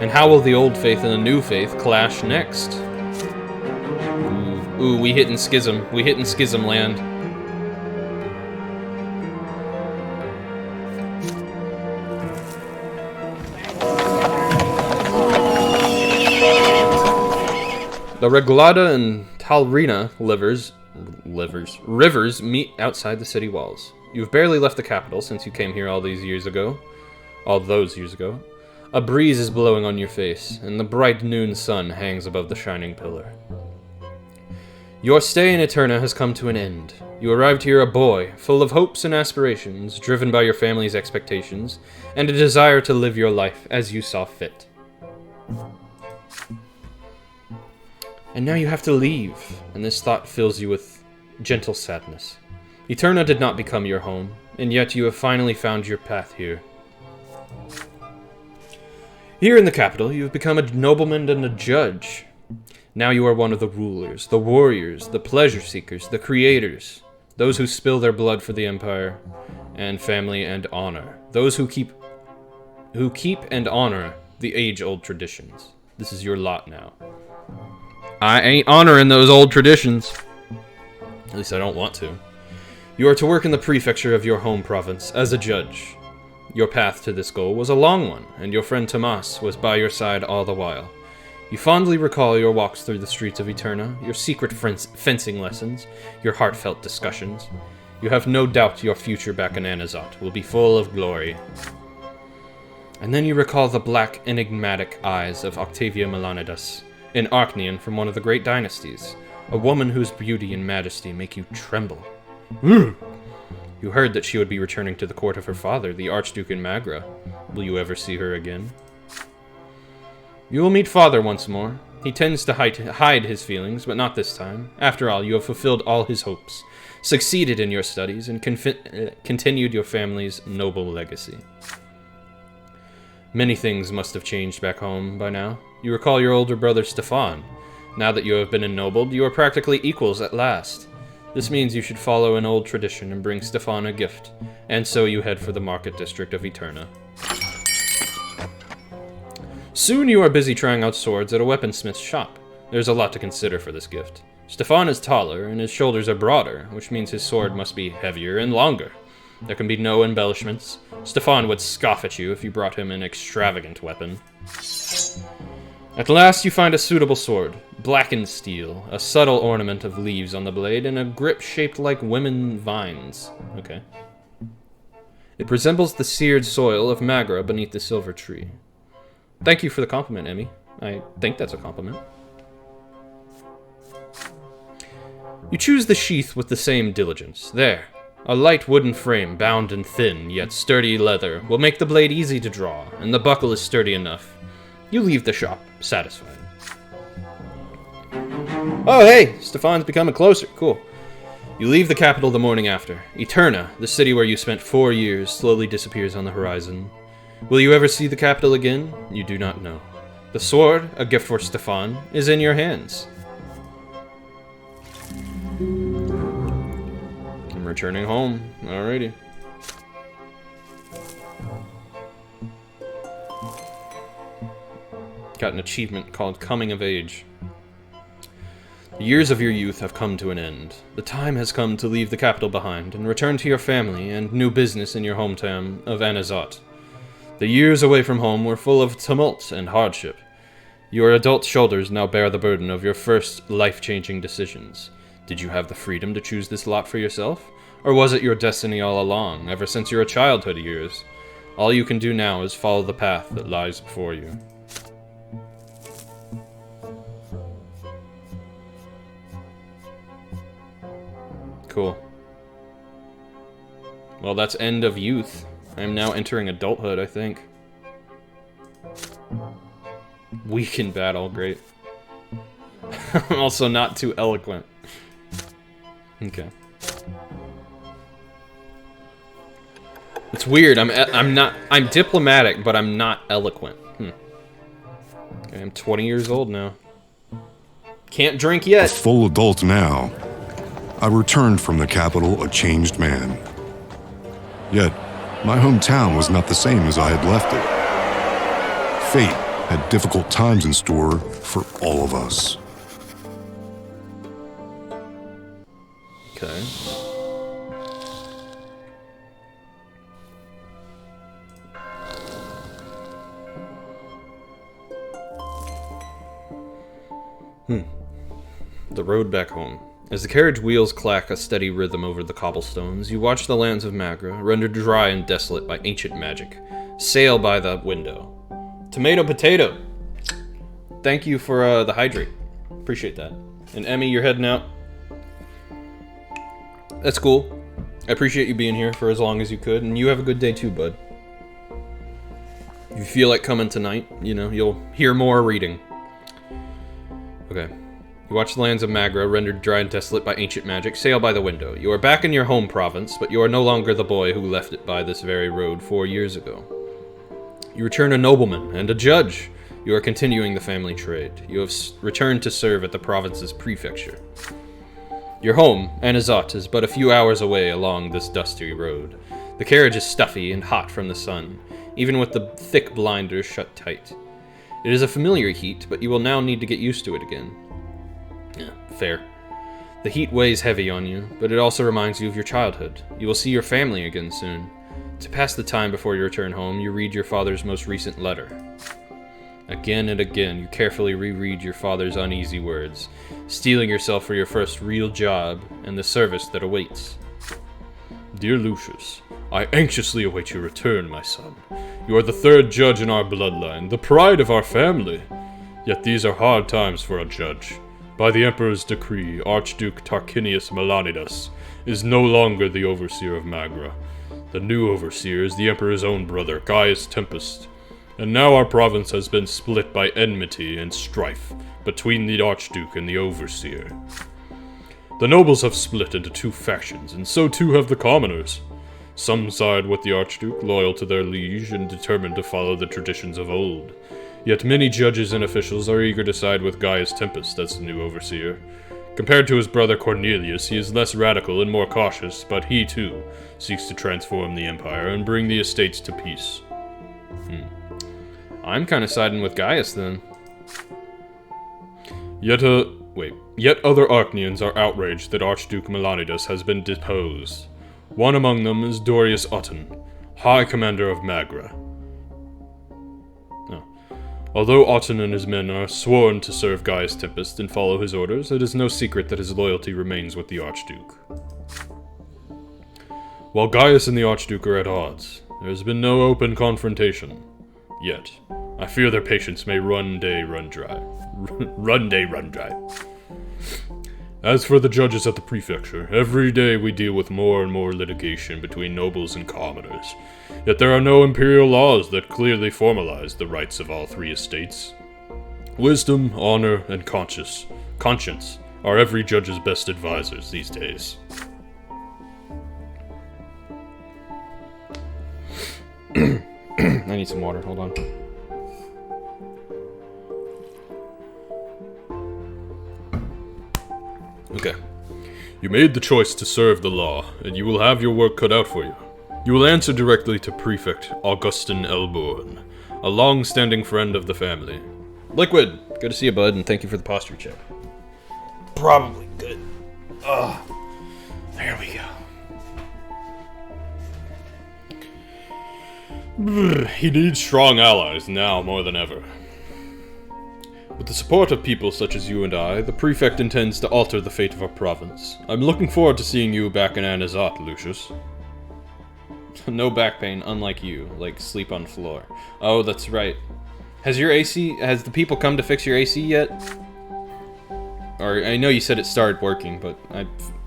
And how will the Old Faith and the New Faith clash next? Ooh, we hitting schism. We hitting schism land. The Reglada and Talrina rivers meet outside the city walls. You've barely left the capital since you came here all those years ago. A breeze is blowing on your face, and the bright noon sun hangs above the shining pillar. Your stay in Eterna has come to an end. You arrived here a boy, full of hopes and aspirations, driven by your family's expectations, and a desire to live your life as you saw fit. And now you have to leave, and this thought fills you with gentle sadness. Eterna did not become your home, and yet you have finally found your path here. Here in the capital, you have become a nobleman and a judge. Now you are one of the rulers, the warriors, the pleasure seekers, the creators, those who spill their blood for the empire, and family and honor, those who keep and honor the age-old traditions. This is your lot now. I ain't honoring those old traditions. At least I don't want to. You are to work in the prefecture of your home province as a judge. Your path to this goal was a long one, and your friend Tomas was by your side all the while. You fondly recall your walks through the streets of Eterna, your secret fencing lessons, your heartfelt discussions. You have no doubt your future back in Anazat will be full of glory. And then you recall the black, enigmatic eyes of Octavia Melanidas, an Archnean from one of the great dynasties, a woman whose beauty and majesty make you tremble. You heard that she would be returning to the court of her father, the Archduke in Magra. Will you ever see her again? You will meet father once more. He tends to hide his feelings, but not this time. After all, you have fulfilled all his hopes, succeeded in your studies, and continued your family's noble legacy. Many things must have changed back home by now. You recall your older brother Stefan. Now that you have been ennobled, you are practically equals at last. This means you should follow an old tradition and bring Stefan a gift, and so you head for the market district of Eterna. Soon you are busy trying out swords at a weaponsmith's shop. There's a lot to consider for this gift. Stefan is taller, and his shoulders are broader, which means his sword must be heavier and longer. There can be no embellishments. Stefan would scoff at you if you brought him an extravagant weapon. At last you find a suitable sword, blackened steel, a subtle ornament of leaves on the blade, and a grip shaped like women vines. Okay. It resembles the seared soil of Magra beneath the silver tree. Thank you for the compliment, Emmy. I think that's a compliment. You choose the sheath with the same diligence. There. A light wooden frame, bound in thin, yet sturdy leather, will make the blade easy to draw, and the buckle is sturdy enough. You leave the shop, satisfied. Oh, hey! Stefan's becoming closer. Cool. You leave the capital the morning after. Eterna, the city where you spent 4 years, slowly disappears on the horizon. Will you ever see the capital again? You do not know. The sword, a gift for Stefan, is in your hands. I'm returning home. Alrighty. Got an achievement called Coming of Age. The years of your youth have come to an end. The time has come to leave the capital behind and return to your family and new business in your hometown of Anazat. The years away from home were full of tumult and hardship. Your adult shoulders now bear the burden of your first life-changing decisions. Did you have the freedom to choose this lot for yourself? Or was it your destiny all along, ever since your childhood years? All you can do now is follow the path that lies before you. Cool. Well, that's end of youth. I am now entering adulthood, I think. Weak in battle, great. I'm also not too eloquent. Okay. It's weird. I'm diplomatic, but I'm not eloquent. Okay, I'm 20 years old now. Can't drink yet. A full adult now, I returned from the capital a changed man. Yet, my hometown was not the same as I had left it. Fate had difficult times in store for all of us. Okay. The road back home. As the carriage wheels clack a steady rhythm over the cobblestones, you watch the lands of Magra, rendered dry and desolate by ancient magic, sail by the window. Tomato potato! Thank you for the hydrate. Appreciate that. And Emmy, you're heading out. That's cool. I appreciate you being here for as long as you could, and you have a good day too, bud. If you feel like coming tonight, you know, you'll hear more reading. Okay. You watch the lands of Magra, rendered dry and desolate by ancient magic, sail by the window. You are back in your home province, but you are no longer the boy who left it by this very road 4 years ago. You return a nobleman and a judge. You are continuing the family trade. You have returned to serve at the province's prefecture. Your home, Anazat, is but a few hours away along this dusty road. The carriage is stuffy and hot from the sun, even with the thick blinders shut tight. It is a familiar heat, but you will now need to get used to it again. Yeah, fair. The heat weighs heavy on you, but it also reminds you of your childhood. You will see your family again soon. To pass the time before you return home, you read your father's most recent letter. Again and again, you carefully reread your father's uneasy words, steeling yourself for your first real job and the service that awaits. Dear Lucius, I anxiously await your return, my son. You are the third judge in our bloodline, the pride of our family. Yet these are hard times for a judge. By the Emperor's decree, Archduke Tarquinius Melanidas is no longer the overseer of Magra. The new overseer is the Emperor's own brother, Gaius Tempest. And now our province has been split by enmity and strife between the Archduke and the overseer. The nobles have split into two factions, and so too have the commoners. Some side with the Archduke, loyal to their liege and determined to follow the traditions of old. Yet many judges and officials are eager to side with Gaius Tempest as the new overseer. Compared to his brother Cornelius, he is less radical and more cautious, but he, too, seeks to transform the empire and bring the estates to peace. I'm kind of siding with Gaius, then. Yet other Archnians are outraged that Archduke Melanidas has been deposed. One among them is Dorius Otten, High Commander of Magra. Although Otten and his men are sworn to serve Gaius Tempest and follow his orders, it is no secret that his loyalty remains with the Archduke. While Gaius and the Archduke are at odds, there has been no open confrontation. Yet, I fear their patience may run dry. run dry. As for the judges at the prefecture, every day we deal with more and more litigation between nobles and commoners. Yet there are no imperial laws that clearly formalize the rights of all three estates. Wisdom, honor, and conscience are every judge's best advisors these days. I need some water, hold on. Okay. You made the choice to serve the law, and you will have your work cut out for you. You will answer directly to Prefect Augustin Elborn, a long-standing friend of the family. Liquid! Good to see you, bud, and thank you for the posture check. Probably good. Ugh. There we go. He needs strong allies now more than ever. With the support of people such as you and I, the Prefect intends to alter the fate of our province. I'm looking forward to seeing you back in Anazat, Lucius. No back pain, unlike you, like sleep on floor. Oh, that's right. Has the people come to fix your AC yet? Or, I know you said it started working, but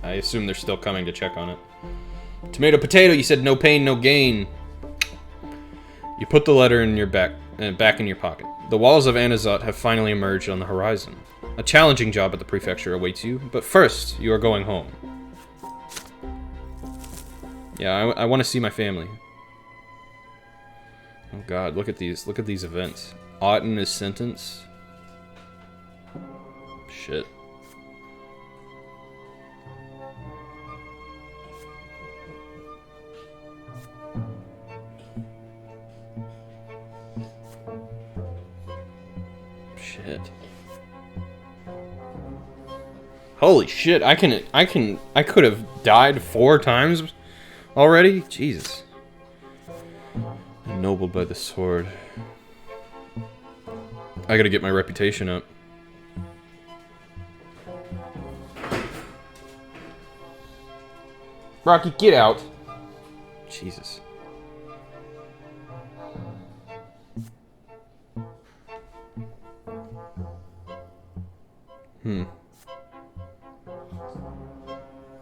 I assume they're still coming to check on it. Tomato potato, you said no pain, no gain. You put the letter in your back in your pocket. The walls of Anazat have finally emerged on the horizon. A challenging job at the prefecture awaits you, but first, you are going home. Yeah, I want to see my family. Oh god, look at these events. Otten is sentenced. Shit. Shit. Holy shit, I could have died 4 times already? Jesus. Ennobled by the sword. I gotta get my reputation up. Rocky, get out! Jesus.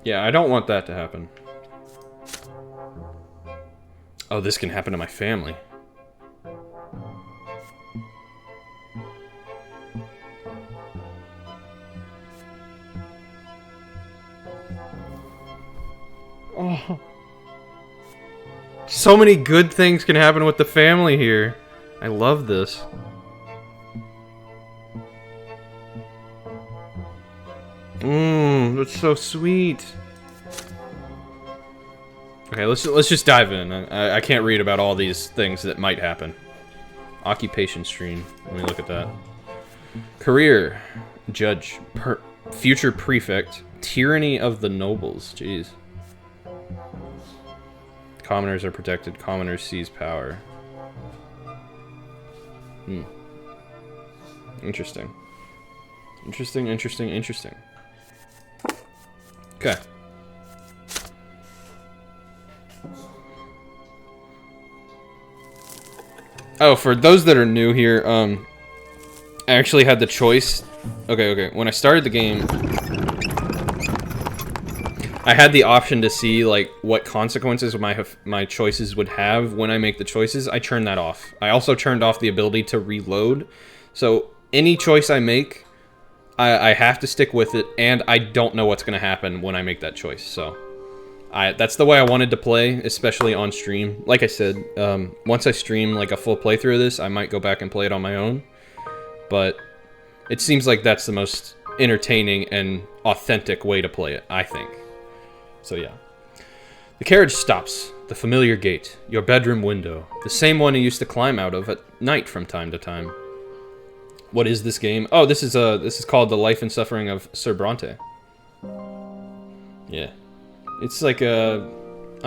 Yeah, I don't want that to happen. Oh, this can happen to my family. Oh. So many good things can happen with the family here. I love this. That's so sweet. Okay, let's just dive in. I can't read about all these things that might happen. Occupation stream. Let me look at that. Career. Judge. Future prefect. Tyranny of the nobles. Jeez. Commoners are protected. Commoners seize power. Interesting. Interesting. Okay. Oh, for those that are new here, I actually had the choice. Okay. When I started the game, I had the option to see like what consequences my choices would have when I make the choices. I turned that off. I also turned off the ability to reload. So any choice I make, I have to stick with it, and I don't know what's going to happen when I make that choice. So that's the way I wanted to play, especially on stream. Like I said, once I stream like a full playthrough of this, I might go back and play it on my own. But it seems like that's the most entertaining and authentic way to play it, I think. So yeah. The carriage stops. The familiar gate. Your bedroom window. The same one you used to climb out of at night from time to time. What is this game? Oh, this is called The Life and Suffering of Sir Brante. Yeah. It's like I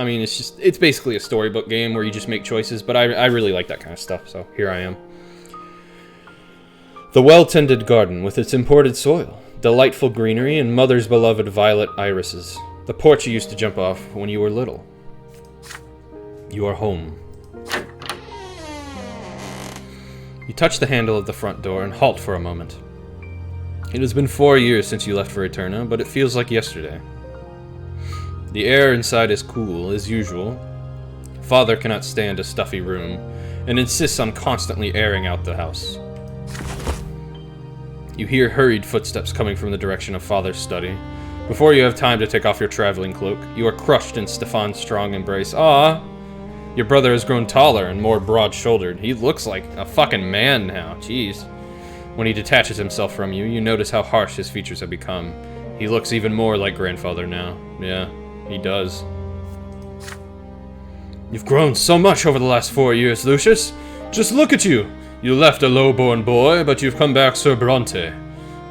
mean, it's basically a storybook game where you just make choices, but I really like that kind of stuff, so here I am. The well-tended garden with its imported soil, delightful greenery, and mother's beloved violet irises. The porch you used to jump off when you were little. You are home. You touch the handle of the front door and halt for a moment. It has been 4 years since you left for Eterna, but it feels like yesterday. The air inside is cool, as usual. Father cannot stand a stuffy room, and insists on constantly airing out the house. You hear hurried footsteps coming from the direction of Father's study. Before you have time to take off your traveling cloak, you are crushed in Stefan's strong embrace. Ah! Your brother has grown taller and more broad-shouldered. He looks like a fucking man now. Jeez. When he detaches himself from you, you notice how harsh his features have become. He looks even more like grandfather now. Yeah, he does. You've grown so much over the last 4 years, Lucius. Just look at you. You left a low-born boy, but you've come back Sir Brante.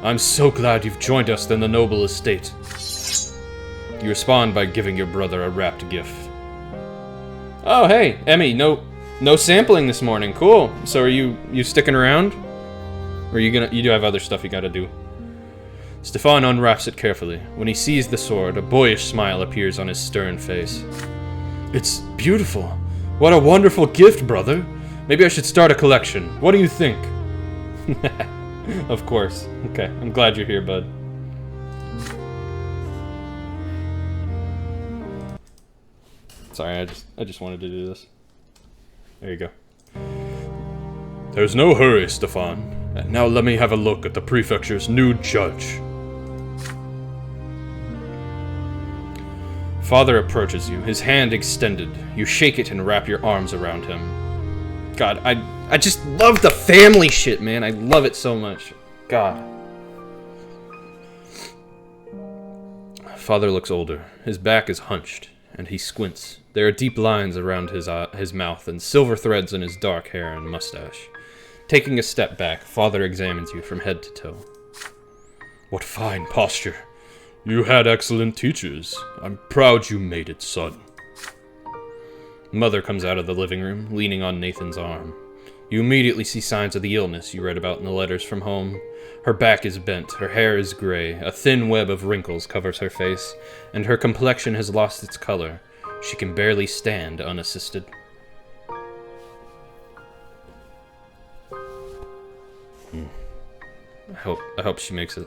I'm so glad you've joined us in the noble estate. You respond by giving your brother a wrapped gift. Oh, hey, Emmy, no sampling this morning. Cool. So are you sticking around? Or you do have other stuff you gotta do? Stefan unwraps it carefully. When he sees the sword, a boyish smile appears on his stern face. It's beautiful. What a wonderful gift, brother. Maybe I should start a collection. What do you think? Of course. Okay, I'm glad you're here, bud. Sorry, I just wanted to do this. There you go. There's no hurry, Stefan. And now let me have a look at the prefecture's new judge. Father approaches you, his hand extended. You shake it and wrap your arms around him. God, I just love the family shit, man. I love it so much. God. Father looks older. His back is hunched, and he squints. There are deep lines around his mouth and silver threads in his dark hair and mustache. Taking a step back, Father examines you from head to toe. What fine posture. You had excellent teachers. I'm proud you made it, son. Mother comes out of the living room, leaning on Nathan's arm. You immediately see signs of the illness you read about in the letters from home. Her back is bent, her hair is gray, a thin web of wrinkles covers her face, and her complexion has lost its color. She can barely stand unassisted. I hope she makes it.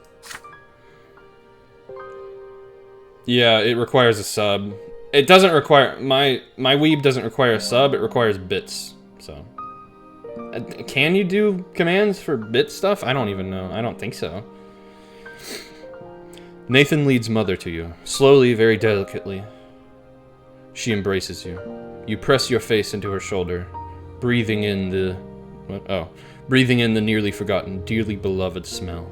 Yeah, it requires a sub. It doesn't require... My weeb doesn't require a sub, it requires bits, so... Can you do commands for bit stuff? I don't even know. I don't think so. Nathan leads Mother to you, slowly, very delicately. She embraces you. You press your face into her shoulder, breathing in the... What? Oh. Breathing in the nearly forgotten, dearly beloved smell.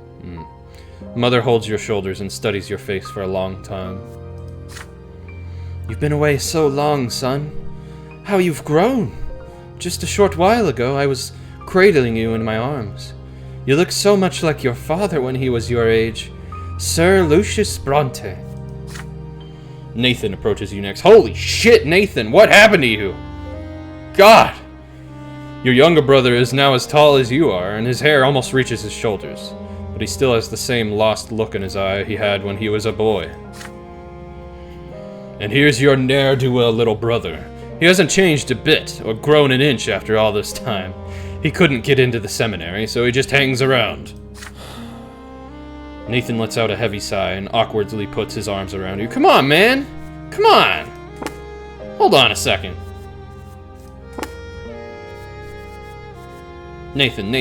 Mother holds your shoulders and studies your face for a long time. You've been away so long, son. How you've grown. Just a short while ago, I was cradling you in my arms. You look so much like your father when he was your age. Sir Lucius Brante. Nathan approaches you next. Holy shit, Nathan, what happened to you? God! Your younger brother is now as tall as you are, and his hair almost reaches his shoulders. But he still has the same lost look in his eye he had when he was a boy. And here's your ne'er-do-well little brother. He hasn't changed a bit, or grown an inch after all this time. He couldn't get into the seminary, so he just hangs around. Nathan lets out a heavy sigh and awkwardly puts his arms around you. Come on, man! Come on! Hold on a second. Nathan.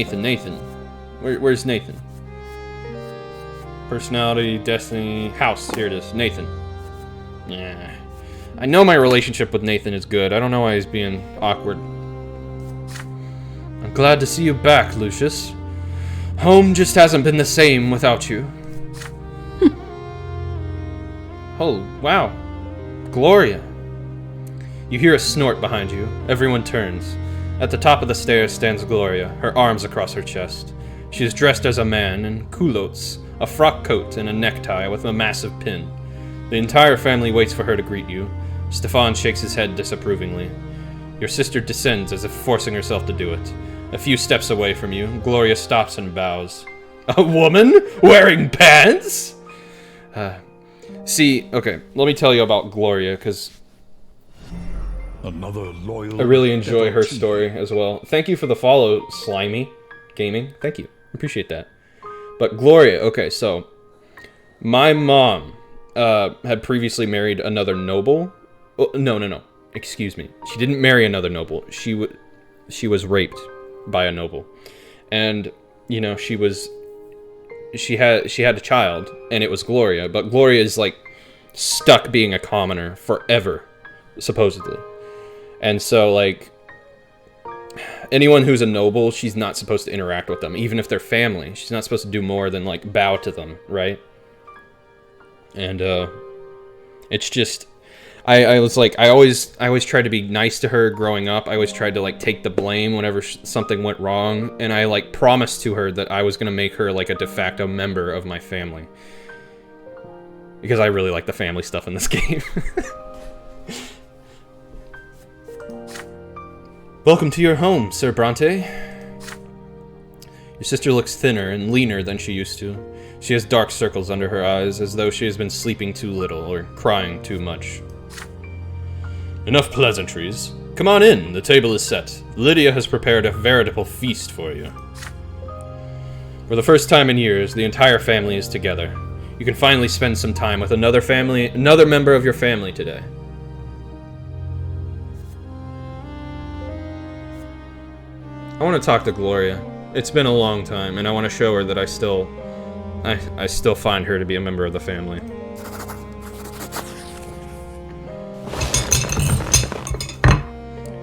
Where's Nathan? Personality, destiny, house. Here it is. Nathan. Yeah. I know my relationship with Nathan is good. I don't know why he's being awkward. I'm glad to see you back, Lucius. Home just hasn't been the same without you. Oh, wow. Gloria. You hear a snort behind you. Everyone turns. At the top of the stairs stands Gloria, her arms across her chest. She is dressed as a man in culottes, a frock coat, and a necktie with a massive pin. The entire family waits for her to greet you. Stefan shakes his head disapprovingly. Your sister descends as if forcing herself to do it. A few steps away from you, Gloria stops and bows. A woman? Wearing pants? Okay, let me tell you about Gloria, because another loyal. I really enjoy her story as well. Thank you for the follow, Slimy Gaming. Thank you. Appreciate that. But Gloria, okay, so my mom had previously married another noble. Oh, no. Excuse me. She didn't marry another noble. She was raped by a noble. And, you know, she had a child, and it was Gloria, but Gloria is like stuck being a commoner forever, supposedly. And so, like, anyone who's a noble, she's not supposed to interact with them, even if they're family. She's not supposed to do more than, like, bow to them, right? And, it's just, I was like, I always tried to be nice to her growing up. I always tried to, like, take the blame whenever something went wrong, and I, like, promised to her that I was gonna make her, like, a de facto member of my family. Because I really like the family stuff in this game. Welcome to your home, Sir Brante. Your sister looks thinner and leaner than she used to. She has dark circles under her eyes, as though she has been sleeping too little or crying too much. Enough pleasantries. Come on in, the table is set. Lydia has prepared a veritable feast for you. For the first time in years, the entire family is together. You can finally spend some time with another member of your family today. I want to talk to Gloria. It's been a long time, and I want to show her that I still find her to be a member of the family.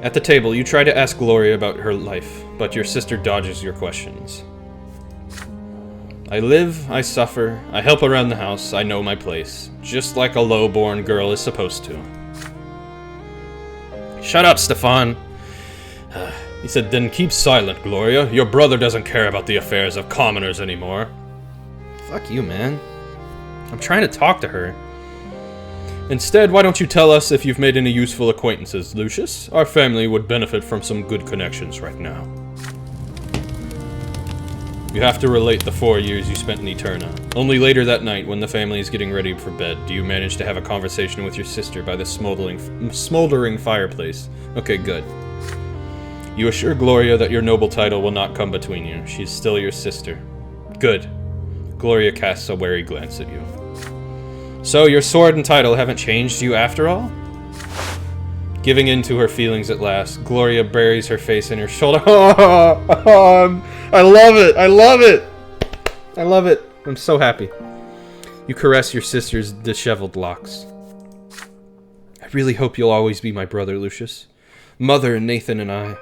At the table, you try to ask Gloria about her life, but your sister dodges your questions. I live, I suffer, I help around the house, I know my place, just like a low-born girl is supposed to. Shut up, Stefan! He said, then keep silent, Gloria. Your brother doesn't care about the affairs of commoners anymore. Fuck you, man. I'm trying to talk to her. Instead, why don't you tell us if you've made any useful acquaintances, Lucius? Our family would benefit from some good connections right now. You have to relate the 4 years you spent in Eterna. Only later that night, when the family is getting ready for bed, do you manage to have a conversation with your sister by the smoldering fireplace. Okay, good. You assure Gloria that your noble title will not come between you. She's still your sister. Good. Gloria casts a wary glance at you. So, your sword and title haven't changed you after all? Giving in to her feelings at last, Gloria buries her face in her shoulder. I love it! I love it! I love it. I'm so happy. You caress your sister's disheveled locks. I really hope you'll always be my brother, Lucius. Mother and Nathan and I,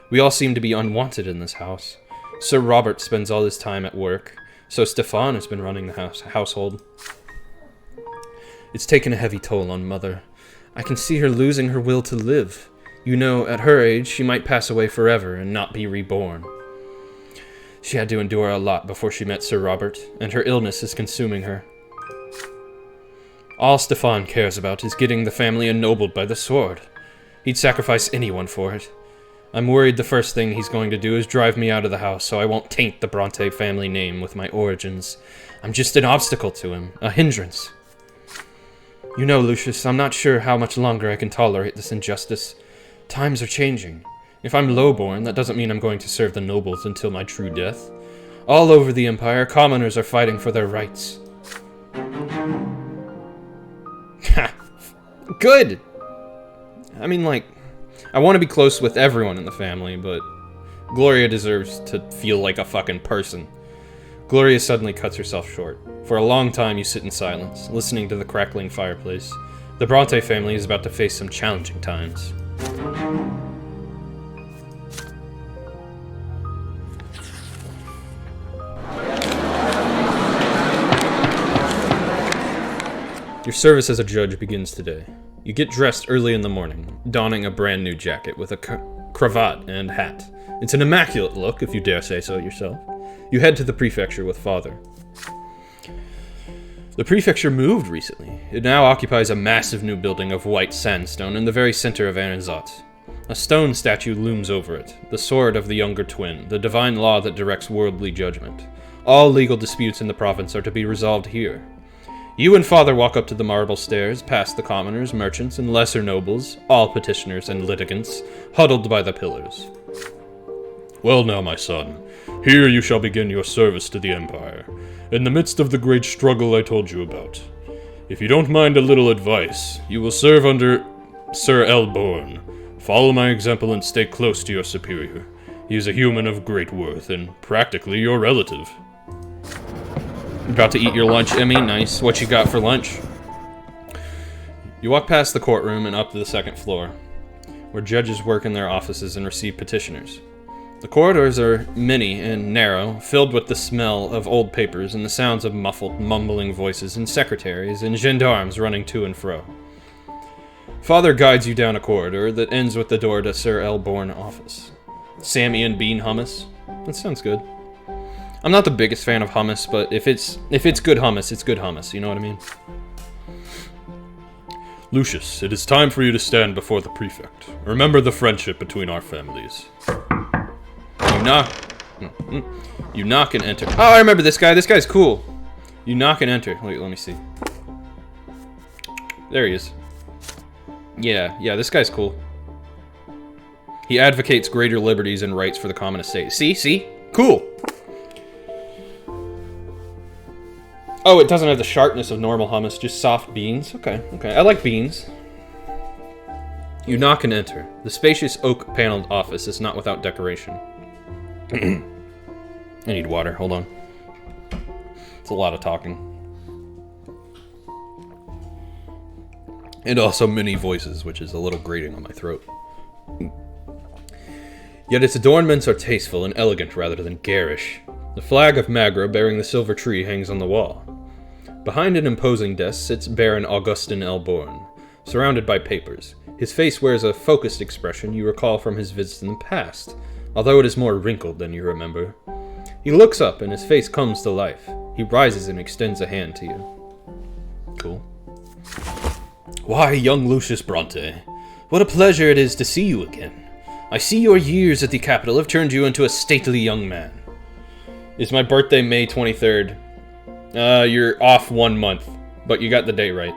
we all seem to be unwanted in this house. Sir Robert spends all his time at work, so Stefan has been running the household. It's taken a heavy toll on Mother. I can see her losing her will to live. You know, at her age, she might pass away forever and not be reborn. She had to endure a lot before she met Sir Robert, and her illness is consuming her. All Stefan cares about is getting the family ennobled by the sword. He'd sacrifice anyone for it. I'm worried the first thing he's going to do is drive me out of the house so I won't taint the Brante family name with my origins. I'm just an obstacle to him, a hindrance. You know, Lucius, I'm not sure how much longer I can tolerate this injustice. Times are changing. If I'm lowborn, that doesn't mean I'm going to serve the nobles until my true death. All over the Empire, commoners are fighting for their rights. Good! I mean, like, I want to be close with everyone in the family, but Gloria deserves to feel like a fucking person. Gloria suddenly cuts herself short. For a long time, you sit in silence, listening to the crackling fireplace. The Brante family is about to face some challenging times. Your service as a judge begins today. You get dressed early in the morning, donning a brand new jacket with a cravat and hat. It's an immaculate look, if you dare say so yourself. You head to the prefecture with Father. The prefecture moved recently. It now occupies a massive new building of white sandstone in the very center of Aranzat. A stone statue looms over it, the sword of the younger twin, the divine law that directs worldly judgment. All legal disputes in the province are to be resolved here. You and Father walk up to the marble stairs, past the commoners, merchants, and lesser nobles, all petitioners and litigants, huddled by the pillars. Well now, my son, here you shall begin your service to the Empire, in the midst of the great struggle I told you about. If you don't mind a little advice, you will serve under Sir Elborn. Follow my example and stay close to your superior. He is a human of great worth, and practically your relative. You're about to eat your lunch, Emmy. Nice. What you got for lunch? You walk past the courtroom and up to the second floor, where judges work in their offices and receive petitioners. The corridors are many and narrow, filled with the smell of old papers and the sounds of muffled, mumbling voices and secretaries and gendarmes running to and fro. Father guides you down a corridor that ends with the door to Sir Elborn's office. Sammy and bean hummus? That sounds good. I'm not the biggest fan of hummus, but if it's good hummus, it's good hummus, you know what I mean? Lucius, it is time for you to stand before the prefect. Remember the friendship between our families. You knock and enter. Oh, I remember this guy. This guy's cool. You knock and enter. Wait, let me see. There he is. Yeah, this guy's cool. He advocates greater liberties and rights for the common estate. See? Cool. Oh, it doesn't have the sharpness of normal hummus, just soft beans. Okay. I like beans. You knock and enter. The spacious oak-paneled office is not without decoration. I need water. Hold on. It's a lot of talking. And also many voices, which is a little grating on my throat. Yet its adornments are tasteful and elegant rather than garish. The flag of Magra bearing the silver tree hangs on the wall. Behind an imposing desk sits Baron Augustin Elborn, surrounded by papers. His face wears a focused expression you recall from his visits in the past, although it is more wrinkled than you remember. He looks up and his face comes to life. He rises and extends a hand to you. Cool. Why, young Lucius Brante, what a pleasure it is to see you again. I see your years at the capital have turned you into a stately young man. It's my birthday, May 23rd. You're off 1 month, but you got the date right.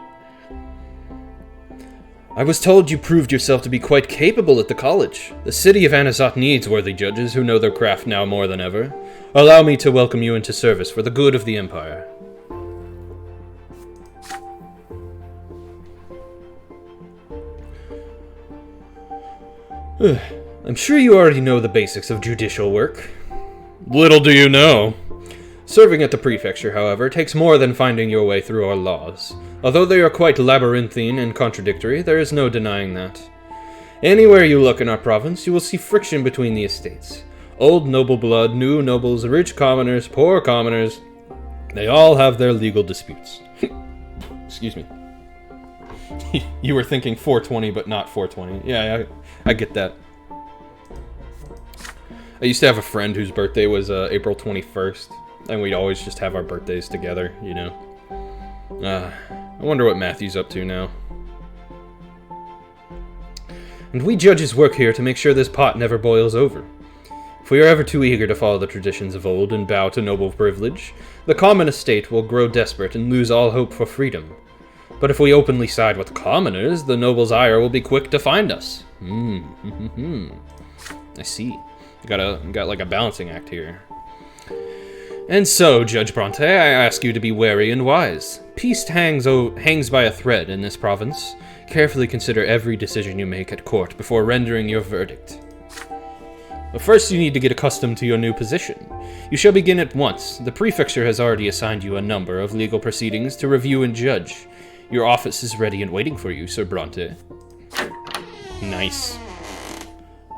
I was told you proved yourself to be quite capable at the college. The city of Anazat needs worthy judges who know their craft now more than ever. Allow me to welcome you into service for the good of the Empire. I'm sure you already know the basics of judicial work. Little do you know. Serving at the prefecture, however, takes more than finding your way through our laws. Although they are quite labyrinthine and contradictory, there is no denying that. Anywhere you look in our province, you will see friction between the estates. Old noble blood, new nobles, rich commoners, poor commoners. They all have their legal disputes. Excuse me. You were thinking 420, but not 420. Yeah, I get that. I used to have a friend whose birthday was April 21st, and we'd always just have our birthdays together, you know. I wonder what Matthew's up to now. And we judges work here to make sure this pot never boils over. If we are ever too eager to follow the traditions of old and bow to noble privilege, the common estate will grow desperate and lose all hope for freedom. But if we openly side with commoners, the noble's ire will be quick to find us. I see. Got like a balancing act here. And so, Judge Brante, I ask you to be wary and wise. Peace hangs by a thread in this province. Carefully consider every decision you make at court before rendering your verdict. But first you need to get accustomed to your new position. You shall begin at once. The prefecture has already assigned you a number of legal proceedings to review and judge. Your office is ready and waiting for you, Sir Brante. Nice.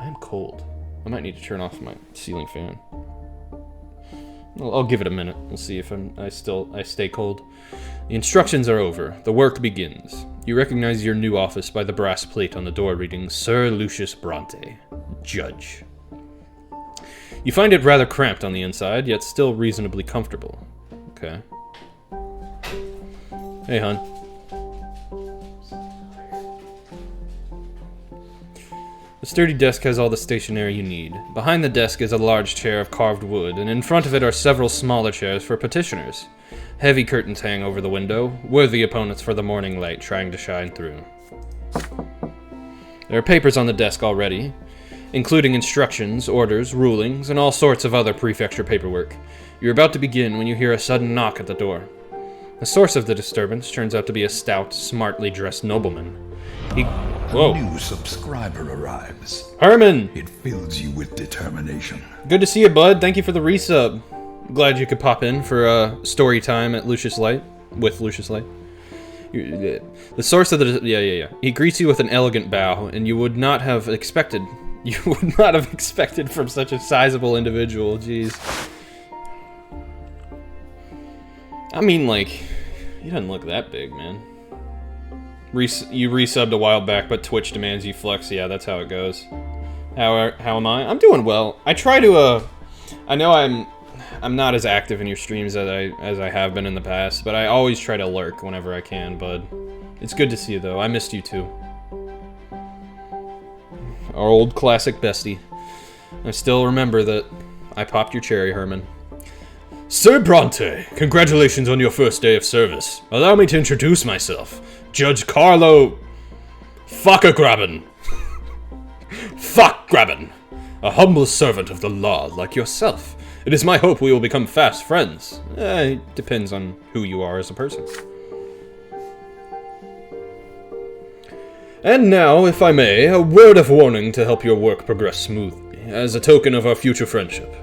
I'm cold. I might need to turn off my ceiling fan. I'll give it a minute. We'll see if I stay cold. The instructions are over. The work begins. You recognize your new office by the brass plate on the door reading Sir Lucius Brante, Judge. You find it rather cramped on the inside, yet still reasonably comfortable. Okay. Hey, hon. The sturdy desk has all the stationery you need. Behind the desk is a large chair of carved wood, and in front of it are several smaller chairs for petitioners. Heavy curtains hang over the window, worthy opponents for the morning light trying to shine through. There are papers on the desk already, including instructions, orders, rulings, and all sorts of other prefecture paperwork. You're about to begin when you hear a sudden knock at the door. The source of the disturbance turns out to be a stout, smartly dressed nobleman. Whoa. A new subscriber arrives. Herman! It fills you with determination. Good to see you, bud. Thank you for the resub. Glad you could pop in for story time at Lucius Light. With Lucius Light. The source of the... Yeah. He greets you with an elegant bow, and you would not have expected... You would not have expected from such a sizable individual. Jeez. I mean, like... He doesn't look that big, man. You resubbed a while back, but Twitch demands you flex. Yeah, that's how it goes. How am I? I'm doing well. I try to, I know I'm not as active in your streams as I have been in the past, but I always try to lurk whenever I can, bud. It's good to see you, though. I missed you, too. Our old classic bestie. I still remember that I popped your cherry, Herman. Sir Brante, congratulations on your first day of service. Allow me to introduce myself. Judge Carlo... Fuckagraben. Fuckgraben. A humble servant of the law like yourself. It is my hope we will become fast friends. It depends on who you are as a person. And now, if I may, a word of warning to help your work progress smoothly, as a token of our future friendship.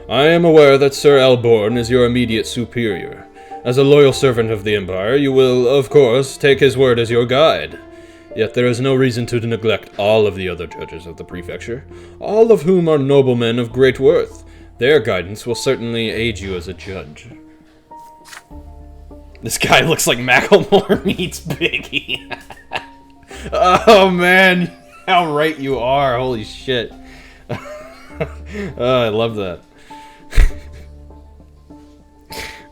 I am aware that Sir Elborn is your immediate superior. As a loyal servant of the Empire, you will, of course, take his word as your guide. Yet there is no reason to neglect all of the other judges of the prefecture, all of whom are noblemen of great worth. Their guidance will certainly aid you as a judge. This guy looks like Macklemore meets Biggie. Oh man, how right you are. Holy shit. I love that.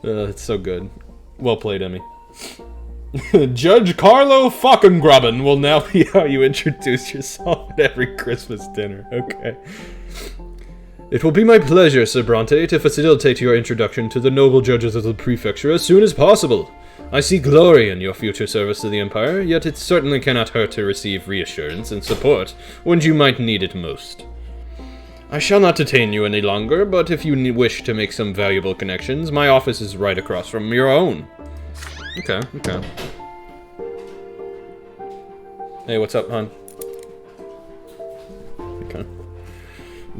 It's so good. Well played, Emmy. Judge Carlo Falkengraben will now be how you introduce yourself at every Christmas dinner. Okay. It will be my pleasure, Sir Brante, to facilitate your introduction to the noble judges of the prefecture as soon as possible. I see glory in your future service to the Empire, yet it certainly cannot hurt to receive reassurance and support when you might need it most. I shall not detain you any longer, but if you wish to make some valuable connections, my office is right across from your own. Okay. Hey, what's up, hon? Okay.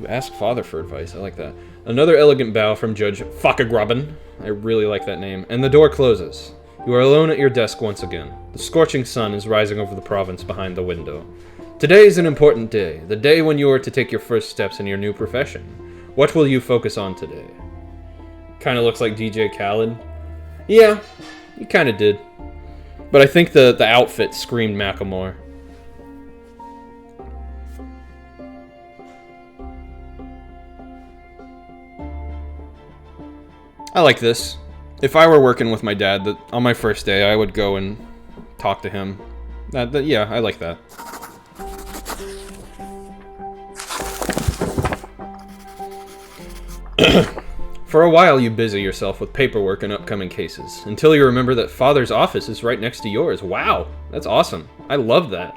Ask father for advice. I like that. Another elegant bow from Judge Falkengraben. I really like that name. And the door closes. You are alone at your desk once again. The scorching sun is rising over the province behind the window. Today is an important day. The day when you are to take your first steps in your new profession. What will you focus on today? Kind of looks like DJ Khaled. Yeah, he kind of did. But I think the outfit screamed Macklemore. I like this. If I were working with my dad on my first day, I would go and talk to him. Yeah, I like that. For a while, you busy yourself with paperwork and upcoming cases, until you remember that Father's office is right next to yours. Wow, that's awesome. I love that.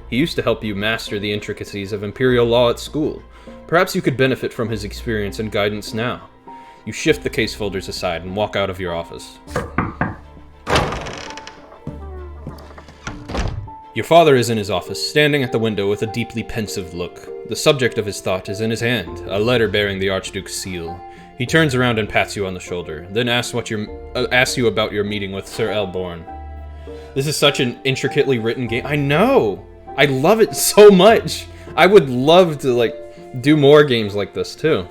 He used to help you master the intricacies of Imperial law at school. Perhaps you could benefit from his experience and guidance now. You shift the case folders aside and walk out of your office. Your father is in his office, standing at the window with a deeply pensive look. The subject of his thought is in his hand, a letter bearing the Archduke's seal. He turns around and pats you on the shoulder, then asks you about your meeting with Sir Elborn. This is such an intricately written game. I know! I love it so much! I would love to, do more games like this, too.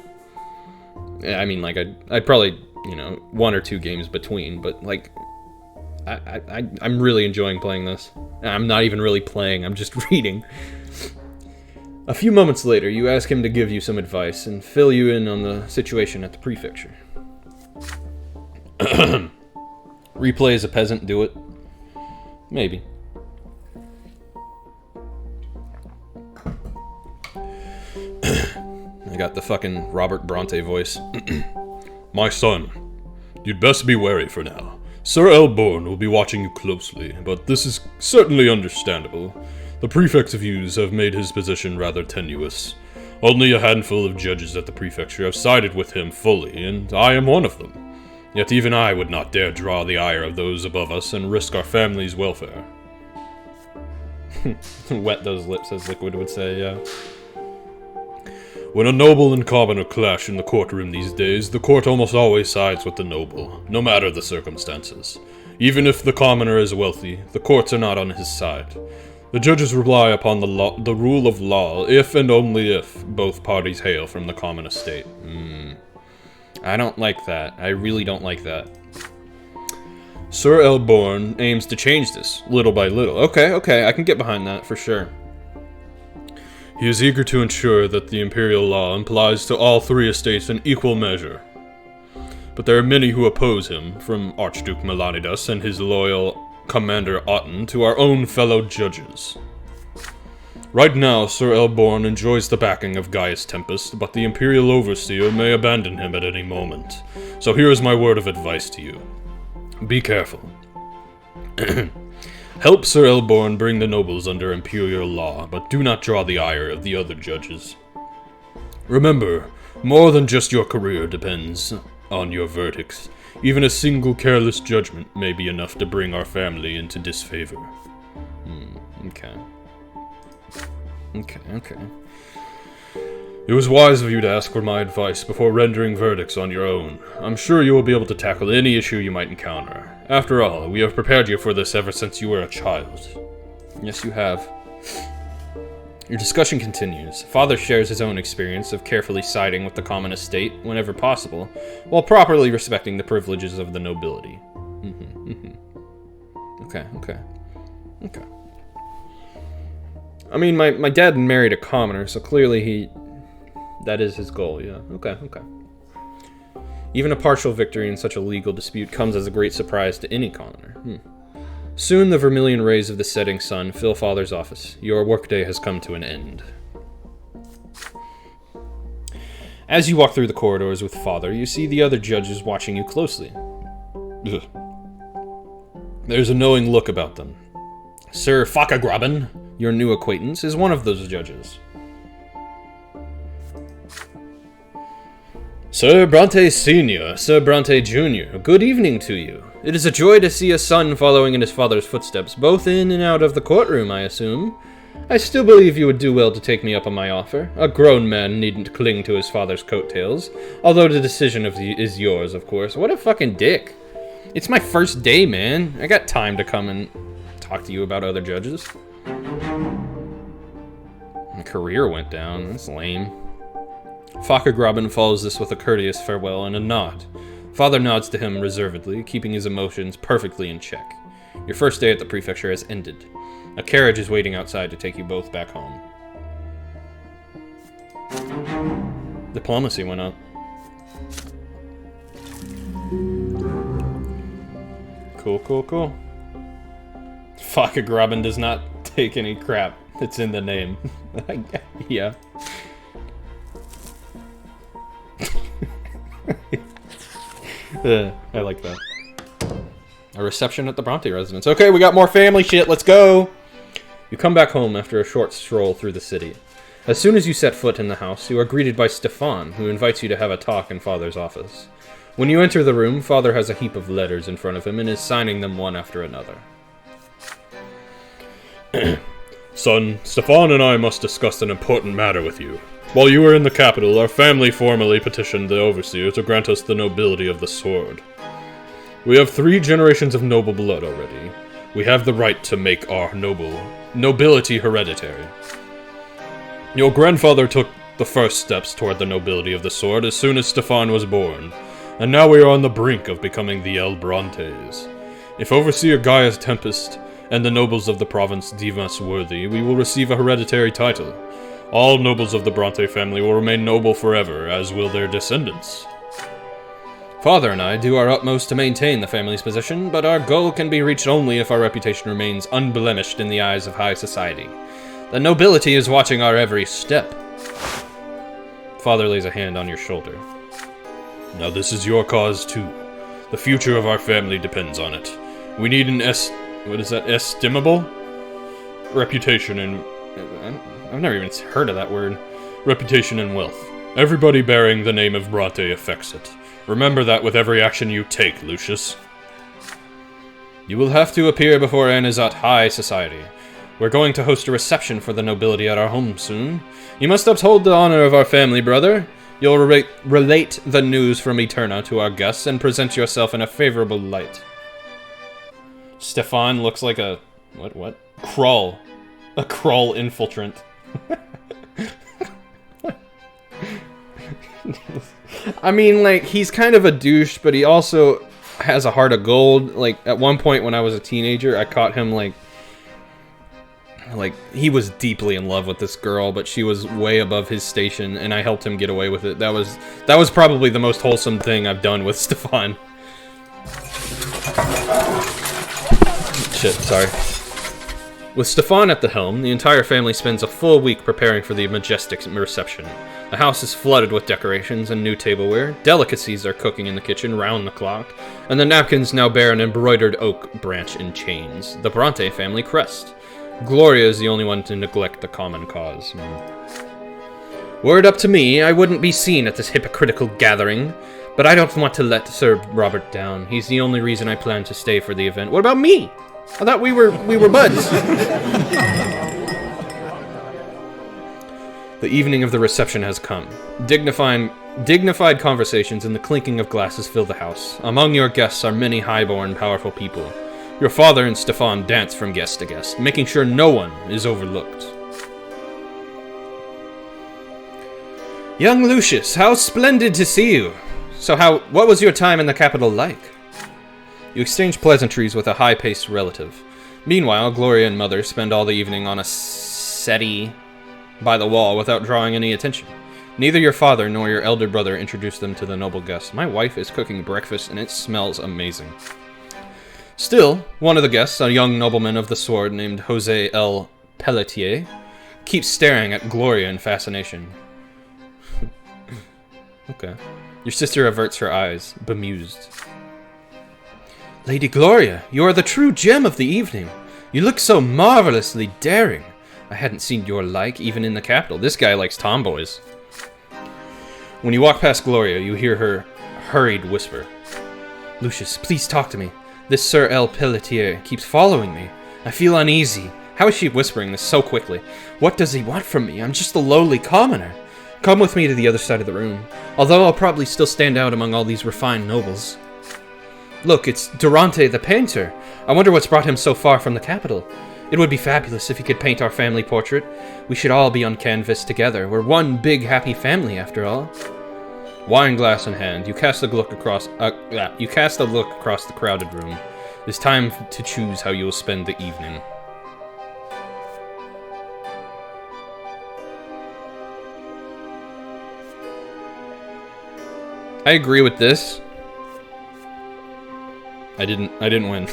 I mean, I'd probably, 1 or 2 games between, but, I'm really enjoying playing this. I'm not even really playing, I'm just reading. A few moments later, you ask him to give you some advice and fill you in on the situation at the prefecture. Replay as a peasant, do it? Maybe. I got the fucking Robert Brante voice. My son, you'd best be wary for now. Sir Elborn will be watching you closely, but this is certainly understandable. The prefect's views have made his position rather tenuous. Only a handful of judges at the prefecture have sided with him fully, and I am one of them. Yet even I would not dare draw the ire of those above us and risk our family's welfare. Wet those lips, as Liquid would say, yeah. When a noble and commoner clash in the courtroom these days, the court almost always sides with the noble, no matter the circumstances. Even if the commoner is wealthy, the courts are not on his side. The judges rely upon the rule of law if and only if both parties hail from the common estate. I don't like that. I really don't like that. Sir Elborn aims to change this, little by little. Okay, I can get behind that, for sure. He is eager to ensure that the imperial law applies to all 3 estates in equal measure. But there are many who oppose him, from Archduke Melanidas and his loyal Commander Otten to our own fellow judges. Right now, Sir Elborn enjoys the backing of Gaius Tempest, but the Imperial Overseer may abandon him at any moment. So here is my word of advice to you. Be careful. Help Sir Elborn bring the nobles under Imperial law, but do not draw the ire of the other judges. Remember, more than just your career depends on your verdicts. Even a single careless judgment may be enough to bring our family into disfavor. Okay. It was wise of you to ask for my advice before rendering verdicts on your own. I'm sure you will be able to tackle any issue you might encounter. After all, we have prepared you for this ever since you were a child. Yes, you have. Your discussion continues. Father shares his own experience of carefully siding with the common estate whenever possible, while properly respecting the privileges of the nobility. Okay. I mean, my dad married a commoner, so clearly that is his goal, yeah. Okay. Even a partial victory in such a legal dispute comes as a great surprise to any commoner. Soon the vermilion rays of the setting sun fill Father's office. Your workday has come to an end. As you walk through the corridors with Father, you see the other judges watching you closely. Ugh. There's a knowing look about them. Sir Fakagraben, your new acquaintance, is one of those judges. Sir Brante Sr., Sir Brante Jr., good evening to you. It is a joy to see a son following in his father's footsteps, both in and out of the courtroom, I assume. I still believe you would do well to take me up on my offer. A grown man needn't cling to his father's coattails, although the decision is yours, of course. What a fucking dick. It's my first day, man. I got time to come and talk to you about other judges. My career went down. That's lame. Fakagraben follows this with a courteous farewell and a nod. Father nods to him reservedly, keeping his emotions perfectly in check. Your first day at the prefecture has ended. A carriage is waiting outside to take you both back home. Diplomacy went up. Cool. Fakagraben does not take any crap. It's in the name. Yeah. I like that. A reception at the Brante residence. Okay, we got more family shit. Let's go. You come back home after a short stroll through the city. As soon as you set foot in the house, you are greeted by Stefan, who invites you to have a talk in Father's office. When you enter the room, Father has a heap of letters in front of him and is signing them one after another. Son, Stefan and I must discuss an important matter with you. While you were in the capital, our family formally petitioned the overseer to grant us the nobility of the sword. We have 3 generations of noble blood already. We have the right to make our nobility hereditary. Your grandfather took the first steps toward the nobility of the sword as soon as Stefan was born, and now we are on the brink of becoming the El Brantes. If Overseer Gaius Tempest and the nobles of the province deem us worthy, we will receive a hereditary title. All nobles of the Brante family will remain noble forever, as will their descendants. Father and I do our utmost to maintain the family's position, but our goal can be reached only if our reputation remains unblemished in the eyes of high society. The nobility is watching our every step. Father lays a hand on your shoulder. Now this is your cause too. The future of our family depends on it. We need an estimable reputation and... I've never even heard of that word. Reputation and wealth. Everybody bearing the name of Brante affects it. Remember that with every action you take, Lucius. You will have to appear before Anizat High Society. We're going to host a reception for the nobility at our home soon. You must uphold the honor of our family, brother. You'll relate the news from Eterna to our guests and present yourself in a favorable light. Stefan looks like a... What? Krull. A Krull infiltrant. I mean, like, he's kind of a douche, but he also has a heart of gold. Like, at one point when I was a teenager, I caught him, like, he was deeply in love with this girl, but she was way above his station, and I helped him get away with it. That was probably the most wholesome thing I've done with Stefan. Shit, sorry. With Stefan at the helm, the entire family spends a full week preparing for the majestic reception. The house is flooded with decorations and new tableware, delicacies are cooking in the kitchen round the clock, and the napkins now bear an embroidered oak branch in chains, the Brante family crest. Gloria is the only one to neglect the common cause. Were it up to me, I wouldn't be seen at this hypocritical gathering, but I don't want to let Sir Robert down. He's the only reason I plan to stay for the event. What about me? I thought we were buds. The evening of the reception has come. Dignified conversations and the clinking of glasses fill the house. Among your guests are many highborn, powerful people. Your father and Stefan dance from guest to guest, making sure no one is overlooked. Young Lucius, how splendid to see you! So what was your time in the capital like? You exchange pleasantries with a high-paced relative. Meanwhile, Gloria and Mother spend all the evening on a settee by the wall without drawing any attention. Neither your father nor your elder brother introduced them to the noble guests. My wife is cooking breakfast and it smells amazing. Still, one of the guests, a young nobleman of the sword named Jose L. Pelletier, keeps staring at Gloria in fascination. Okay. Your sister averts her eyes, bemused. Lady Gloria, you are the true gem of the evening. You look so marvelously daring. I hadn't seen your like even in the capital. This guy likes tomboys. When you walk past Gloria, you hear her hurried whisper. Lucius, please talk to me. This Sir L. Pelletier keeps following me. I feel uneasy. How is she whispering this so quickly? What does he want from me? I'm just a lowly commoner. Come with me to the other side of the room, although I'll probably still stand out among all these refined nobles. Look, it's Durante the painter. I wonder what's brought him so far from the capital. It would be fabulous if he could paint our family portrait. We should all be on canvas together. We're one big happy family, after all. Wine glass in hand, you cast a look across the crowded room. It's time to choose how you will spend the evening. I agree with this. I didn't win.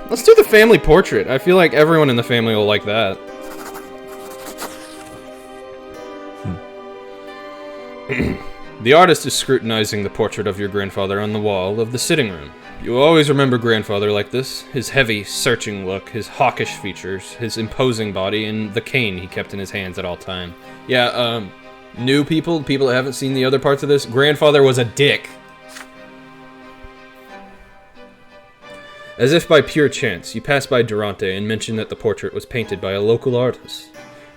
Let's do the family portrait. I feel like everyone in the family will like that. The artist is scrutinizing the portrait of your grandfather on the wall of the sitting room. You will always remember grandfather like this. His heavy, searching look, his hawkish features, his imposing body, and the cane he kept in his hands at all time. Yeah, new people that haven't seen the other parts of this, grandfather was a dick. As if by pure chance, you pass by Durante and mention that the portrait was painted by a local artist.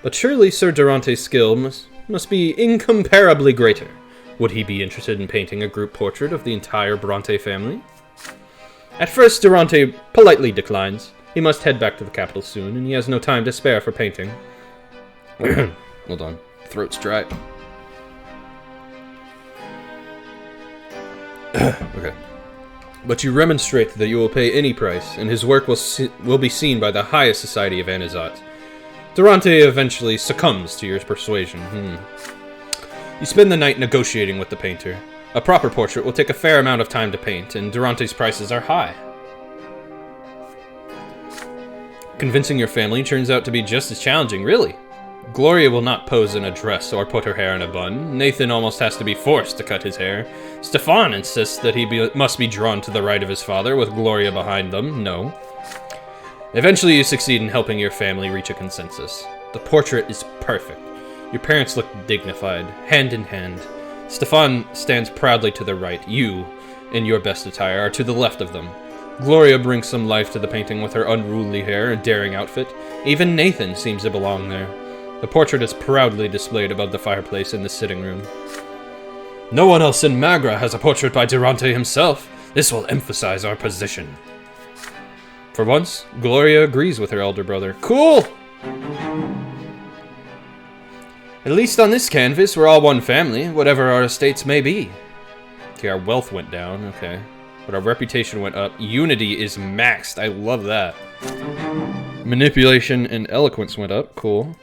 But surely Sir Durante's skill must be incomparably greater. Would he be interested in painting a group portrait of the entire Brante family? At first, Durante politely declines. He must head back to the capital soon, and he has no time to spare for painting. Hold on. Throat's dry. Okay. But you remonstrate that you will pay any price, and his work will be seen by the highest society of Anizat. Durante eventually succumbs to your persuasion. You spend the night negotiating with the painter. A proper portrait will take a fair amount of time to paint, and Durante's prices are high. Convincing your family turns out to be just as challenging, really. Gloria will not pose in a dress or put her hair in a bun. Nathan almost has to be forced to cut his hair. Stefan insists that he must be drawn to the right of his father, with Gloria behind them. No. Eventually you succeed in helping your family reach a consensus. The portrait is perfect. Your parents look dignified, hand in hand. Stefan stands proudly to the right. You, in your best attire, are to the left of them. Gloria brings some life to the painting with her unruly hair and daring outfit. Even Nathan seems to belong there. The portrait is proudly displayed above the fireplace in the sitting room. No one else in Magra has a portrait by Durante himself. This will emphasize our position. For once, Gloria agrees with her elder brother. Cool! At least on this canvas, we're all one family, whatever our estates may be. Okay, our wealth went down, okay. But our reputation went up. Unity is maxed. I love that. Manipulation and eloquence went up. Cool.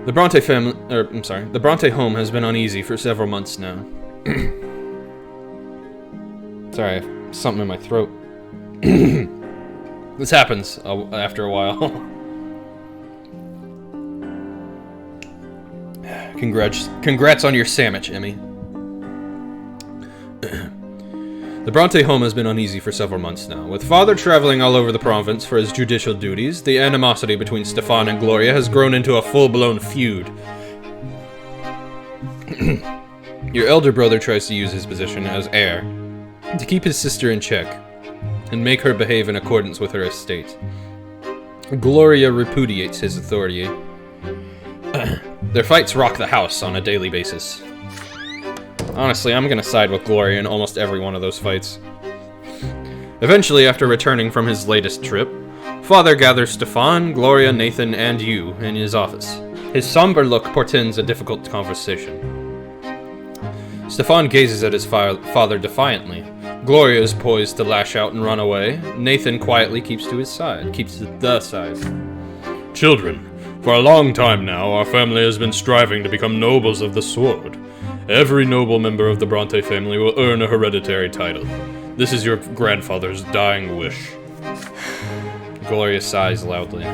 The Brante family, the Brante home has been uneasy for several months now. Sorry, I have something in my throat. This happens after a while. Congrats on your sandwich, Emmy. The Brante home has been uneasy for several months now. With father traveling all over the province for his judicial duties, the animosity between Stefan and Gloria has grown into a full-blown feud. Your elder brother tries to use his position as heir to keep his sister in check and make her behave in accordance with her estate. Gloria repudiates his authority. Their fights rock the house on a daily basis. Honestly, I'm gonna side with Gloria in almost every one of those fights. Eventually, after returning from his latest trip, Father gathers Stefan, Gloria, Nathan, and you in his office. His somber look portends a difficult conversation. Stefan gazes at his father defiantly. Gloria is poised to lash out and run away. Nathan quietly keeps to the side. Children, for a long time now, our family has been striving to become nobles of the sword. Every noble member of the Brante family will earn a hereditary title. This is your grandfather's dying wish. Gloria sighs loudly.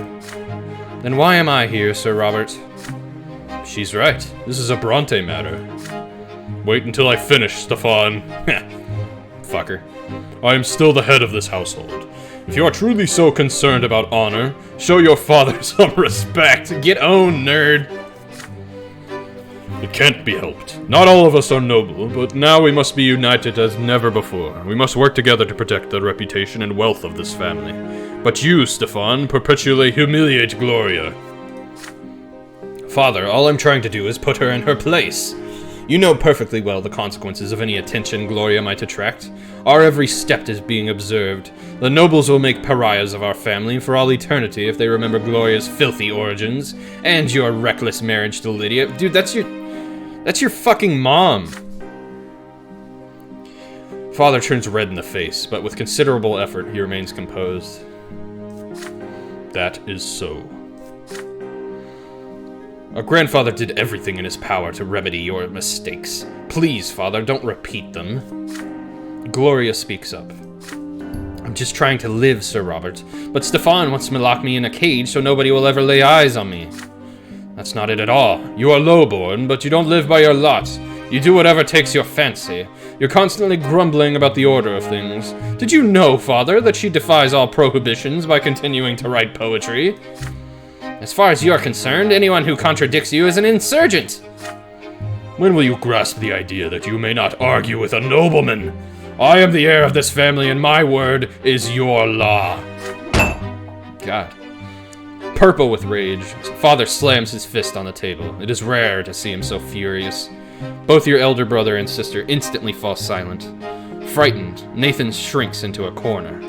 Then why am I here, Sir Robert? She's right. This is a Brante matter. Wait until I finish, Stefan. Fucker. I am still the head of this household. If you are truly so concerned about honor, show your father some respect. Get owned, nerd. It can't be helped. Not all of us are noble, but now we must be united as never before. We must work together to protect the reputation and wealth of this family. But you, Stefan, perpetually humiliate Gloria. Father, all I'm trying to do is put her in her place. You know perfectly well the consequences of any attention Gloria might attract. Our every step is being observed. The nobles will make pariahs of our family for all eternity if they remember Gloria's filthy origins and your reckless marriage to Lydia. Dude, that's your fucking mom. Father turns red in the face, but with considerable effort, he remains composed. That is so. Our grandfather did everything in his power to remedy your mistakes. Please, Father, don't repeat them. Gloria speaks up. I'm just trying to live, Sir Robert, but Stefan wants to lock me in a cage so nobody will ever lay eyes on me. That's not it at all. You are lowborn, but you don't live by your lot. You do whatever takes your fancy. You're constantly grumbling about the order of things. Did you know, Father, that she defies all prohibitions by continuing to write poetry? As far as you're concerned, anyone who contradicts you is an insurgent. When will you grasp the idea that you may not argue with a nobleman? I am the heir of this family, and my word is your law. God. Purple with rage, Father slams his fist on the table. It is rare to see him so furious. Both your elder brother and sister instantly fall silent. Frightened, Nathan shrinks into a corner.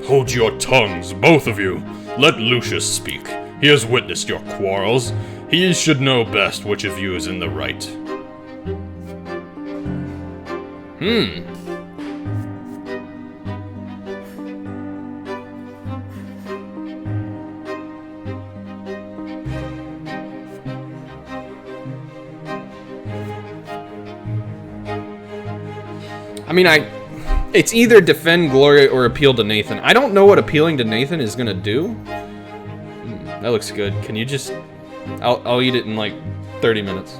Hold your tongues, both of you. Let Lucius speak. He has witnessed your quarrels. He should know best which of you is in the right. I mean, it's either defend Gloria or appeal to Nathan. I don't know what appealing to Nathan is gonna do. That looks good. Can you just... I'll eat it in like 30 minutes.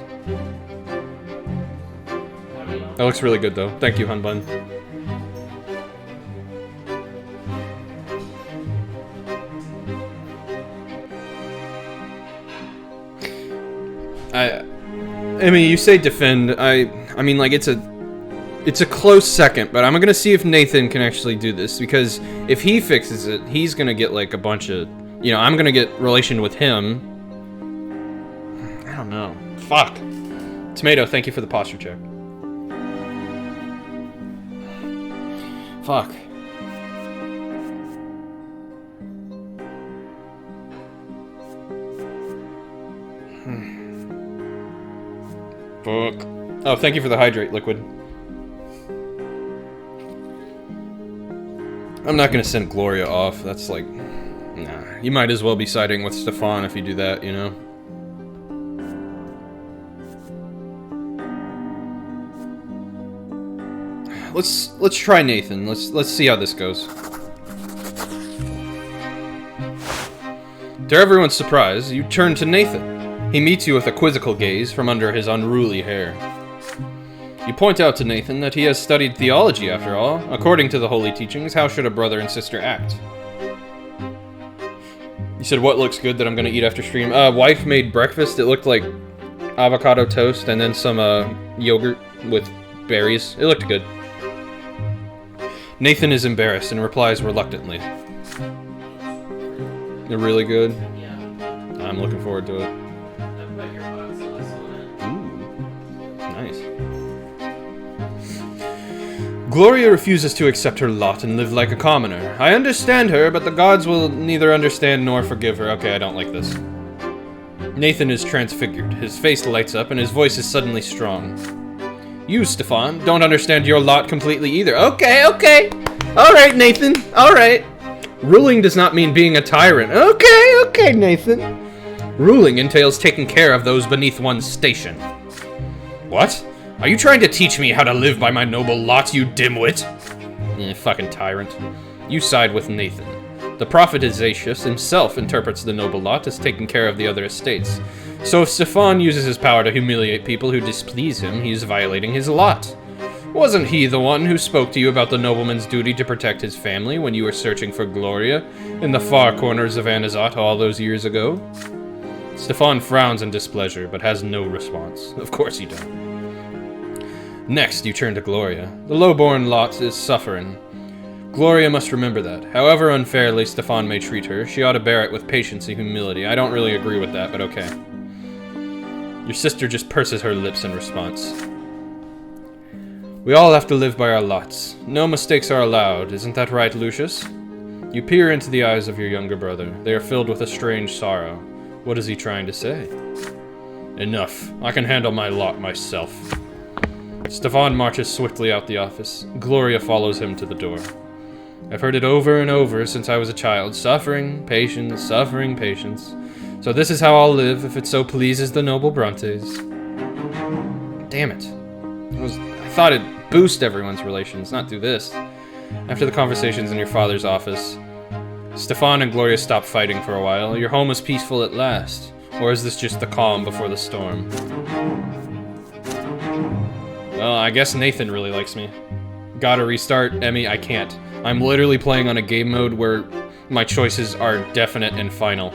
That looks really good though. Thank you, Hun Bun. I mean, you say defend. I mean, like, it's a close second, but I'm gonna see if Nathan can actually do this, because if he fixes it, he's gonna get like a bunch of, you know, I'm gonna get relation with him. I don't know. Fuck. Tomato, thank you for the posture check. Fuck. Fuck. Oh, thank you for the hydrate liquid. I'm not gonna send Gloria off. That's like... Nah. You might as well be siding with Stefan if you do that, you know? Let's try Nathan. Let's see how this goes. To everyone's surprise, you turn to Nathan. He meets you with a quizzical gaze from under his unruly hair. You point out to Nathan that he has studied theology after all. According to the holy teachings, how should a brother and sister act? You said what looks good that I'm gonna eat after stream? Wife made breakfast. It looked like avocado toast and then some yogurt with berries. It looked good. Nathan is embarrassed and replies reluctantly. They're really good. Yeah. I'm looking forward to it. I put your hot sauce on it. Ooh. Nice. Gloria refuses to accept her lot and live like a commoner. I understand her, but the gods will neither understand nor forgive her. Okay, I don't like this. Nathan is transfigured. His face lights up and his voice is suddenly strong. You, Stefan, don't understand your lot completely either. Okay. Alright, Nathan. Alright. Ruling does not mean being a tyrant. Okay, Nathan. Ruling entails taking care of those beneath one's station. What? Are you trying to teach me how to live by my noble lot, you dimwit? Fucking tyrant. You side with Nathan. The prophet Isatius himself interprets the noble lot as taking care of the other estates. So if Stefan uses his power to humiliate people who displease him, he is violating his lot. Wasn't he the one who spoke to you about the nobleman's duty to protect his family when you were searching for Gloria in the far corners of Anazat all those years ago? Stefan frowns in displeasure, but has no response. Of course you don't. Next, you turn to Gloria. The lowborn lot is suffering. Gloria must remember that. However unfairly Stefan may treat her, she ought to bear it with patience and humility. I don't really agree with that, but okay. Your sister just purses her lips in response. We all have to live by our lots. No mistakes are allowed, isn't that right, Lucius? You peer into the eyes of your younger brother. They are filled with a strange sorrow. What is he trying to say? Enough. I can handle my lot myself. Stefan marches swiftly out the office. Gloria follows him to the door. I've heard it over and over since I was a child. Suffering, patience, suffering, patience. So this is how I'll live if it so pleases the noble Brantes. Damn it. I thought it'd boost everyone's relations, not do this. After the conversations in your father's office, Stefan and Gloria stop fighting for a while. Your home is peaceful at last. Or is this just the calm before the storm? Well, I guess Nathan really likes me. Gotta restart. Emmy, I can't. I'm literally playing on a game mode where my choices are definite and final.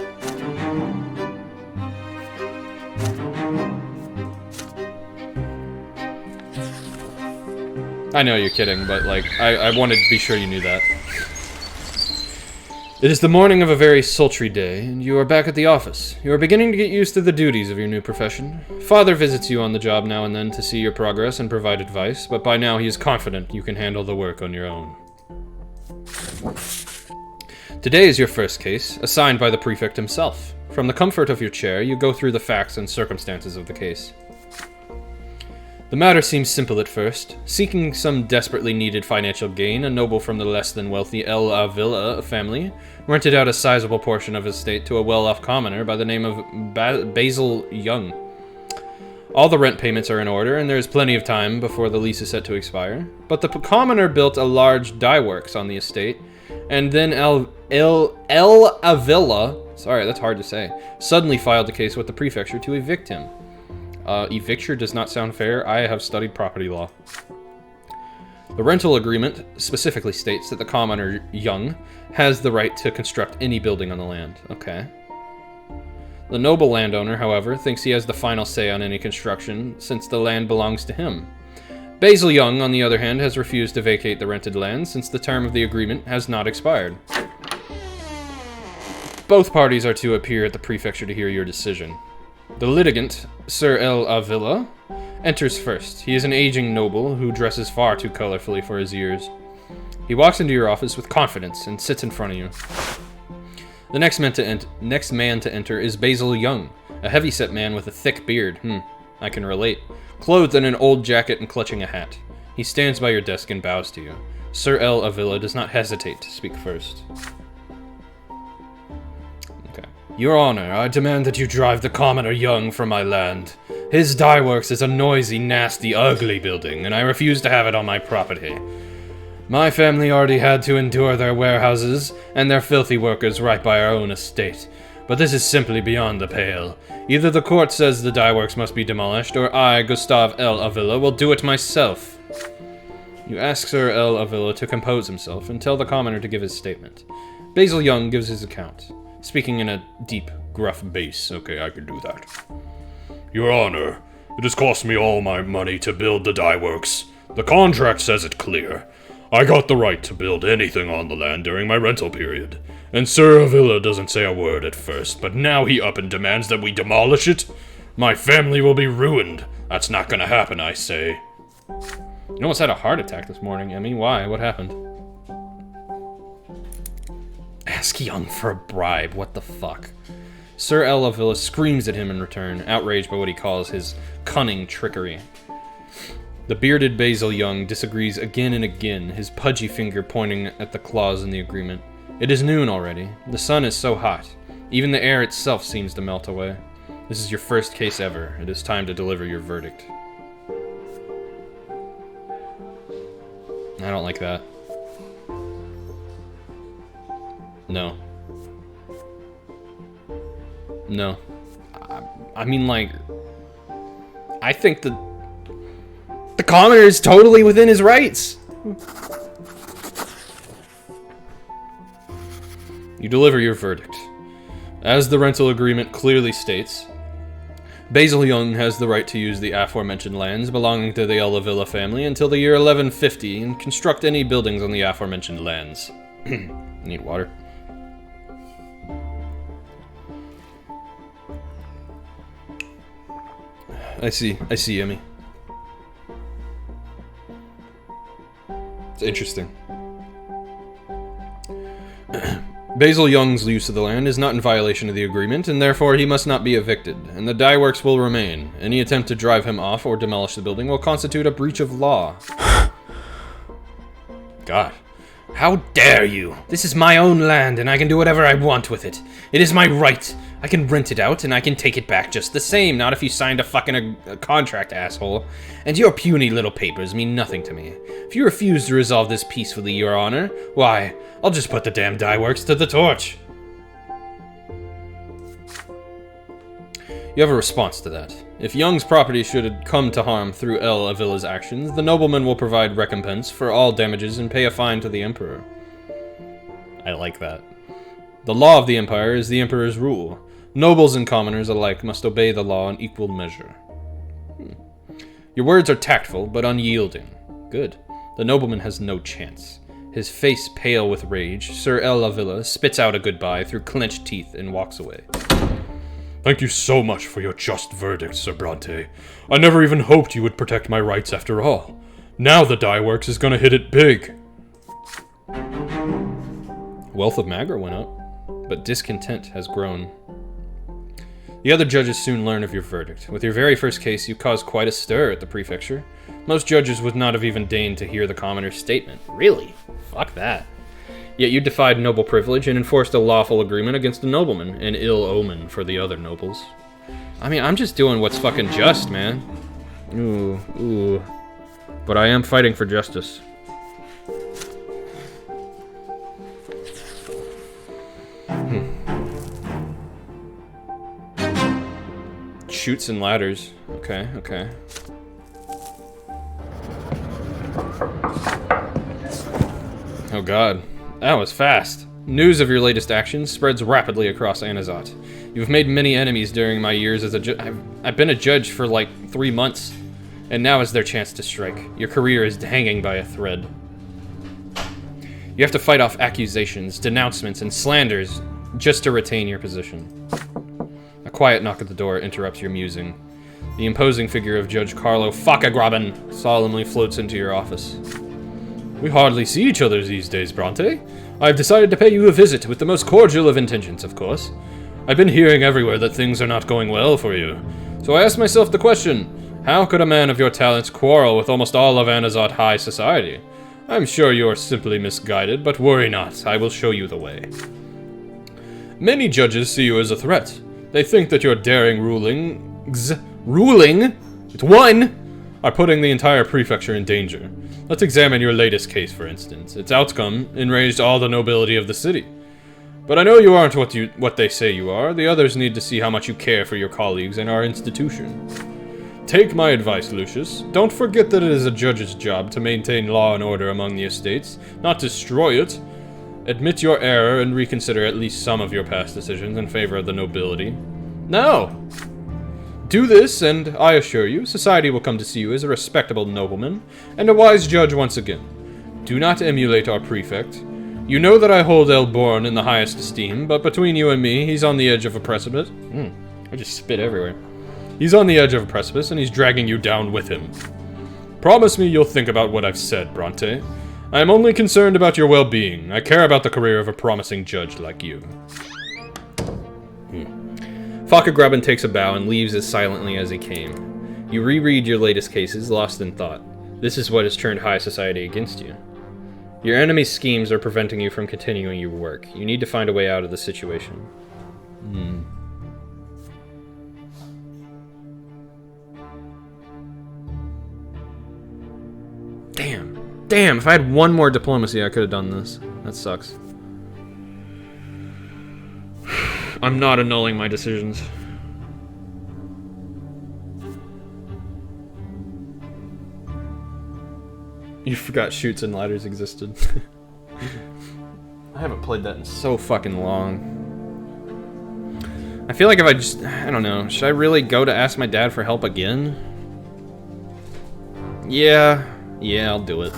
I know you're kidding, but like, I wanted to be sure you knew that. It is the morning of a very sultry day, and you are back at the office. You are beginning to get used to the duties of your new profession. Father visits you on the job now and then to see your progress and provide advice, but by now he is confident you can handle the work on your own. Today is your first case, assigned by the prefect himself. From the comfort of your chair, you go through the facts and circumstances of the case. The matter seems simple at first. Seeking some desperately needed financial gain, a noble from the less than wealthy El Avila family rented out a sizable portion of his estate to a well-off commoner by the name of Basil Young. All the rent payments are in order, and there is plenty of time before the lease is set to expire. But the commoner built a large dye works on the estate, and then El Avila, sorry, that's hard to say, suddenly filed a case with the prefecture to evict him. Eviction does not sound fair. I have studied property law. The rental agreement specifically states that the commoner, Young, has the right to construct any building on the land. Okay. The noble landowner, however, thinks he has the final say on any construction, since the land belongs to him. Basil Young, on the other hand, has refused to vacate the rented land since the term of the agreement has not expired. Both parties are to appear at the prefecture to hear your decision. The litigant, Sir El Avila, enters first. He is an aging noble who dresses far too colorfully for his years. He walks into your office with confidence and sits in front of you. The next man to enter is Basil Young, a heavy-set man with a thick beard. I can relate. Clothed in an old jacket and clutching a hat. He stands by your desk and bows to you. Sir El Avila does not hesitate to speak first. Your Honor, I demand that you drive the commoner Young from my land. His dye works is a noisy, nasty, ugly building, and I refuse to have it on my property. My family already had to endure their warehouses and their filthy workers right by our own estate, but this is simply beyond the pale. Either the court says the dye works must be demolished, or I, Gustave El Avila, will do it myself. You ask Sir El Avila to compose himself and tell the commoner to give his statement. Basil Young gives his account, speaking in a deep, gruff bass. Okay, I can do that. Your Honor, it has cost me all my money to build the dye works. The contract says it clear. I got the right to build anything on the land during my rental period, and Sir Avila doesn't say a word at first, but now he up and demands that we demolish it? My family will be ruined. That's not gonna happen, I say. You almost had a heart attack this morning, Emmy. Why? What happened? Ask Young for a bribe. What the fuck? Sir El Avila screams at him in return, outraged by what he calls his cunning trickery. The bearded Basil Young disagrees again and again, his pudgy finger pointing at the clause in the agreement. It is noon already. The sun is so hot. Even the air itself seems to melt away. This is your first case ever. It is time to deliver your verdict. I don't like that. No. No. I mean, like... I think the commoner is totally within his rights! You deliver your verdict. As the rental agreement clearly states, Basil Young has the right to use the aforementioned lands belonging to the El Avila family until the year 1150 and construct any buildings on the aforementioned lands. Need water. I see, Emmy. It's interesting. Basil Young's use of the land is not in violation of the agreement, and therefore he must not be evicted, and the dye works will remain. Any attempt to drive him off or demolish the building will constitute a breach of law. God. How dare you! This is my own land, and I can do whatever I want with it. It is my right. I can rent it out, and I can take it back just the same, not if you signed a contract, asshole. And your puny little papers mean nothing to me. If you refuse to resolve this peacefully, Your Honor, why, I'll just put the damn dye works to the torch. You have a response to that. If Young's property should come to harm through El Avila's actions, the nobleman will provide recompense for all damages and pay a fine to the Emperor. I like that. The law of the Empire is the Emperor's rule. Nobles and commoners alike must obey the law in equal measure. Your words are tactful, but unyielding. Good. The nobleman has no chance. His face pale with rage, Sir El Avila spits out a goodbye through clenched teeth and walks away. Thank you so much for your just verdict, Sir Brante. I never even hoped you would protect my rights after all. Now the dye works is gonna hit it big. Wealth of Magra went up, but discontent has grown. The other judges soon learn of your verdict. With your very first case, you caused quite a stir at the prefecture. Most judges would not have even deigned to hear the commoner's statement. Really? Fuck that. Yet you defied noble privilege and enforced a lawful agreement against a nobleman, an ill omen for the other nobles. I mean, I'm just doing what's fucking just, man. Ooh. But I am fighting for justice. Chutes and ladders. Okay. Oh god. That was fast. News of your latest actions spreads rapidly across Anazat. You've made many enemies during my years as a judge. I've been a judge for like 3 months, and now is their chance to strike. Your career is hanging by a thread. You have to fight off accusations, denouncements, and slanders just to retain your position. A quiet knock at the door interrupts your musing. The imposing figure of Judge Carlo Faccagraben solemnly floats into your office. We hardly see each other these days, Brante. I've decided to pay you a visit with the most cordial of intentions, of course. I've been hearing everywhere that things are not going well for you. So I asked myself the question, how could a man of your talents quarrel with almost all of Anazat high society? I'm sure you are simply misguided, but worry not, I will show you the way. Many judges see you as a threat. They think that your daring rulings... It's one! Are putting the entire prefecture in danger. Let's examine your latest case, for instance. Its outcome enraged all the nobility of the city. But I know you aren't what they say you are. The others need to see how much you care for your colleagues and our institution. Take my advice, Lucius. Don't forget that it is a judge's job to maintain law and order among the estates, not destroy it. Admit your error and reconsider at least some of your past decisions in favor of the nobility. No! Do this, and I assure you, society will come to see you as a respectable nobleman, and a wise judge once again. Do not emulate our prefect. You know that I hold Elborn in the highest esteem, but between you and me, he's on the edge of a precipice. I just spit everywhere. He's on the edge of a precipice, and he's dragging you down with him. Promise me you'll think about what I've said, Brante. I am only concerned about your well-being. I care about the career of a promising judge like you. Fakagraben takes a bow and leaves as silently as he came. You reread your latest cases, lost in thought. This is what has turned high society against you. Your enemy's schemes are preventing you from continuing your work. You need to find a way out of the situation. Damn, if I had one more diplomacy, I could have done this. That sucks. I'm not annulling my decisions. You forgot Chutes and Ladders existed. I haven't played that in so fucking long. I feel like if I don't know, should I really go to ask my dad for help again? Yeah, I'll do it.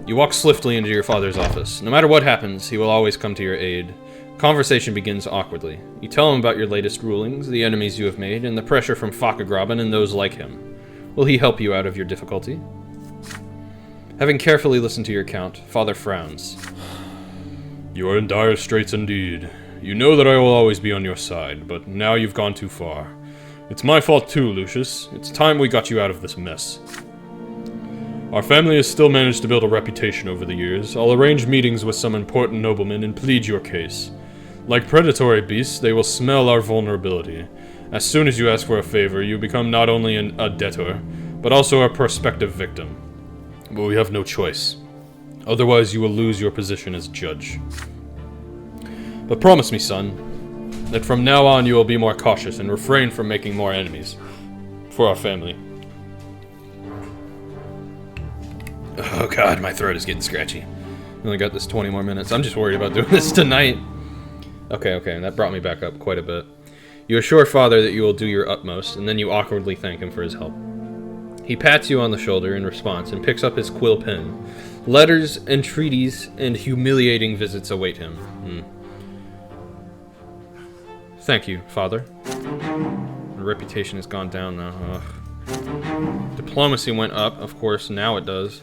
You walk swiftly into your father's office. No matter what happens, he will always come to your aid. Conversation begins awkwardly. You tell him about your latest rulings, the enemies you have made, and the pressure from Fakagraben and those like him. Will he help you out of your difficulty? Having carefully listened to your account, Father frowns. You are in dire straits indeed. You know that I will always be on your side, but now you've gone too far. It's my fault too, Lucius. It's time we got you out of this mess. Our family has still managed to build a reputation over the years. I'll arrange meetings with some important noblemen and plead your case. Like predatory beasts, they will smell our vulnerability. As soon as you ask for a favor, you become not only a debtor, but also a prospective victim. But we have no choice. Otherwise, you will lose your position as judge. But promise me, son, that from now on you will be more cautious and refrain from making more enemies for our family. Oh god, my throat is getting scratchy. I only got this 20 more minutes. I'm just worried about doing this tonight. Okay, that brought me back up quite a bit. You assure Father that you will do your utmost, and then you awkwardly thank him for his help. He pats you on the shoulder in response and picks up his quill pen. Letters, entreaties, and humiliating visits await him. Thank you, Father. My reputation has gone down now. Ugh. Diplomacy went up, of course, now it does.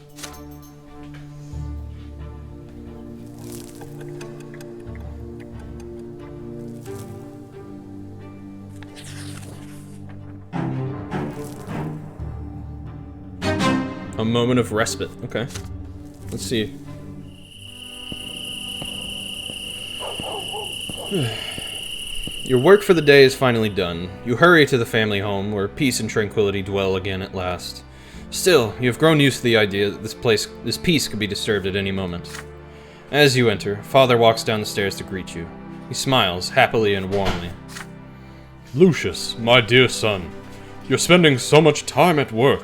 A moment of respite. Okay. Let's see. Your work for the day is finally done. You hurry to the family home, where peace and tranquility dwell again at last. Still, you have grown used to the idea that this peace could be disturbed at any moment. As you enter, Father walks down the stairs to greet you. He smiles, happily and warmly. Lucius, my dear son, you're spending so much time at work.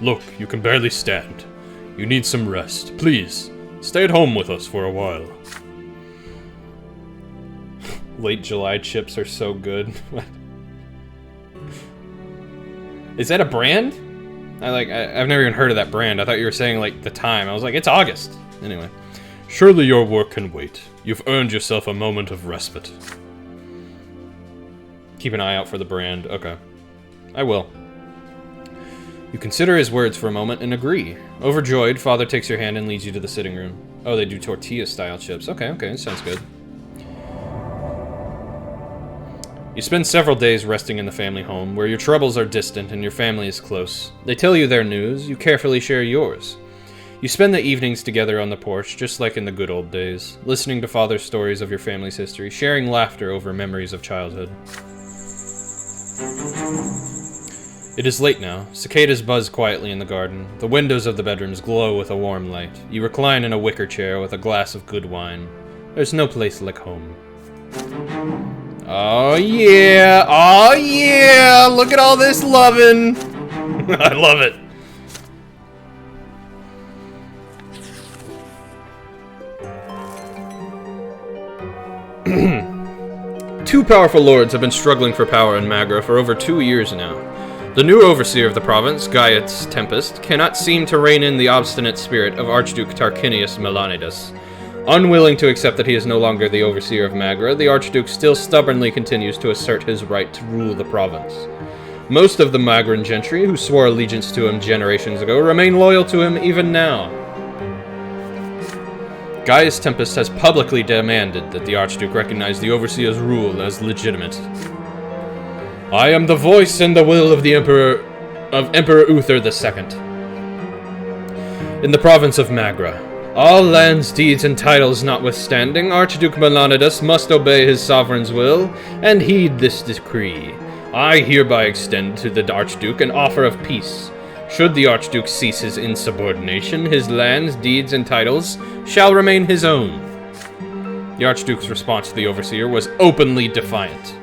Look, you can barely stand. You need some rest. Please, stay at home with us for a while. Late July chips are so good. Is that a brand? I've never even heard of that brand. I thought you were saying, like, the time. I was like, it's August. Anyway. Surely your work can wait. You've earned yourself a moment of respite. Keep an eye out for the brand. Okay. I will. You consider his words for a moment and agree. Overjoyed, Father takes your hand and leads you to the sitting room. Oh, they do tortilla-style chips. Okay, sounds good. You spend several days resting in the family home, where your troubles are distant and your family is close. They tell you their news, you carefully share yours. You spend the evenings together on the porch, just like in the good old days, listening to Father's stories of your family's history, sharing laughter over memories of childhood. It is late now. Cicadas buzz quietly in the garden. The windows of the bedrooms glow with a warm light. You recline in a wicker chair with a glass of good wine. There's no place like home. Oh yeah! Oh yeah! Look at all this lovin'! I love it! Two powerful lords have been struggling for power in Magra for over 2 years now. The new overseer of the province, Gaius Tempest, cannot seem to rein in the obstinate spirit of Archduke Tarquinius Melanidas. Unwilling to accept that he is no longer the overseer of Magra, the Archduke still stubbornly continues to assert his right to rule the province. Most of the Magran gentry, who swore allegiance to him generations ago, remain loyal to him even now. Gaius Tempest has publicly demanded that the Archduke recognize the Overseer's rule as legitimate. I am the voice and the will of the Emperor Uther II. In the province of Magra, all lands, deeds, and titles notwithstanding, Archduke Melanidas must obey his sovereign's will and heed this decree. I hereby extend to the Archduke an offer of peace. Should the Archduke cease his insubordination, his lands, deeds, and titles shall remain his own. The Archduke's response to the Overseer was openly defiant.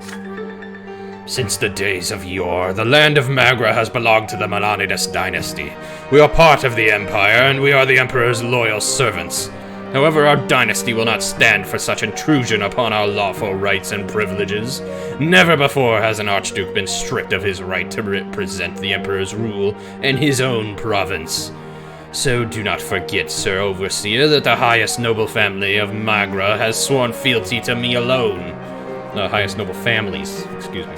Since the days of yore, the land of Magra has belonged to the Melanidas dynasty. We are part of the Empire, and we are the Emperor's loyal servants. However, our dynasty will not stand for such intrusion upon our lawful rights and privileges. Never before has an Archduke been stripped of his right to represent the Emperor's rule in his own province. So do not forget, Sir Overseer, that the highest noble family of Magra has sworn fealty to me alone. The highest noble families, excuse me.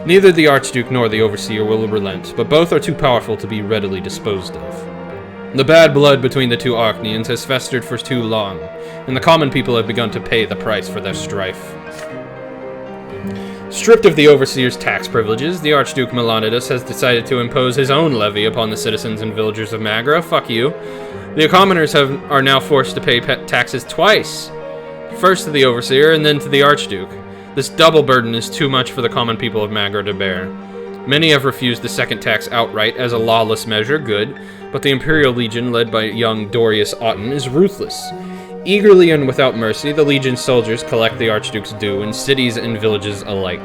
Neither the Archduke nor the Overseer will relent, but both are too powerful to be readily disposed of. The bad blood between the two Archneans has festered for too long, and the common people have begun to pay the price for their strife. Stripped of the Overseer's tax privileges, the Archduke Melanidas has decided to impose his own levy upon the citizens and villagers of Magra. Fuck you. The commoners are now forced to pay taxes twice. First to the Overseer, and then to the Archduke. This double burden is too much for the common people of Magra to bear. Many have refused the second tax outright as a lawless measure, good, but the Imperial Legion, led by young Dorius Otten, is ruthless. Eagerly and without mercy, the Legion's soldiers collect the Archduke's due in cities and villages alike.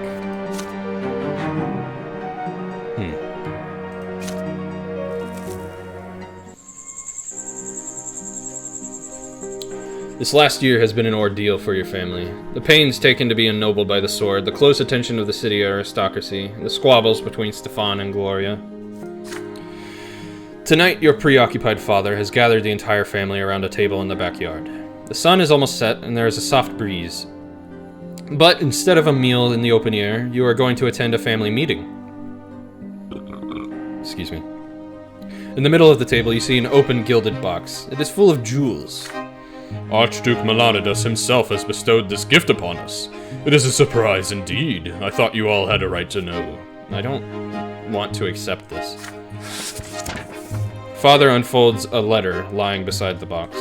This last year has been an ordeal for your family. The pains taken to be ennobled by the sword, the close attention of the city aristocracy, the squabbles between Stefan and Gloria. Tonight, your preoccupied father has gathered the entire family around a table in the backyard. The sun is almost set, and there is a soft breeze. But instead of a meal in the open air, you are going to attend a family meeting. Excuse me. In the middle of the table, you see an open gilded box. It is full of jewels. Archduke Melanidas himself has bestowed this gift upon us. It is a surprise indeed. I thought you all had a right to know. I don't want to accept this. Father unfolds a letter lying beside the box.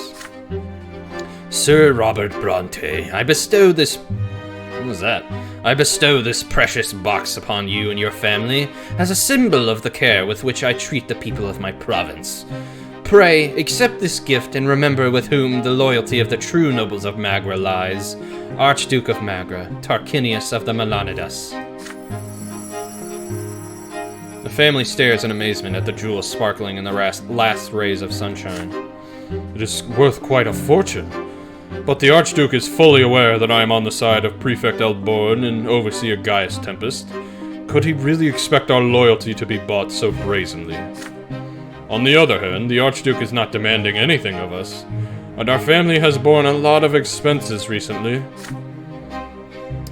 Sir Robert Brante, I bestow this... What was that? I bestow this precious box upon you and your family as a symbol of the care with which I treat the people of my province. Pray, accept this gift and remember with whom the loyalty of the true nobles of Magra lies. Archduke of Magra, Tarquinius of the Melanidas. The family stares in amazement at the jewels sparkling in the last rays of sunshine. It is worth quite a fortune. But the Archduke is fully aware that I am on the side of Prefect Eldborn and Overseer Gaius Tempest. Could he really expect our loyalty to be bought so brazenly? On the other hand, the Archduke is not demanding anything of us, and our family has borne a lot of expenses recently.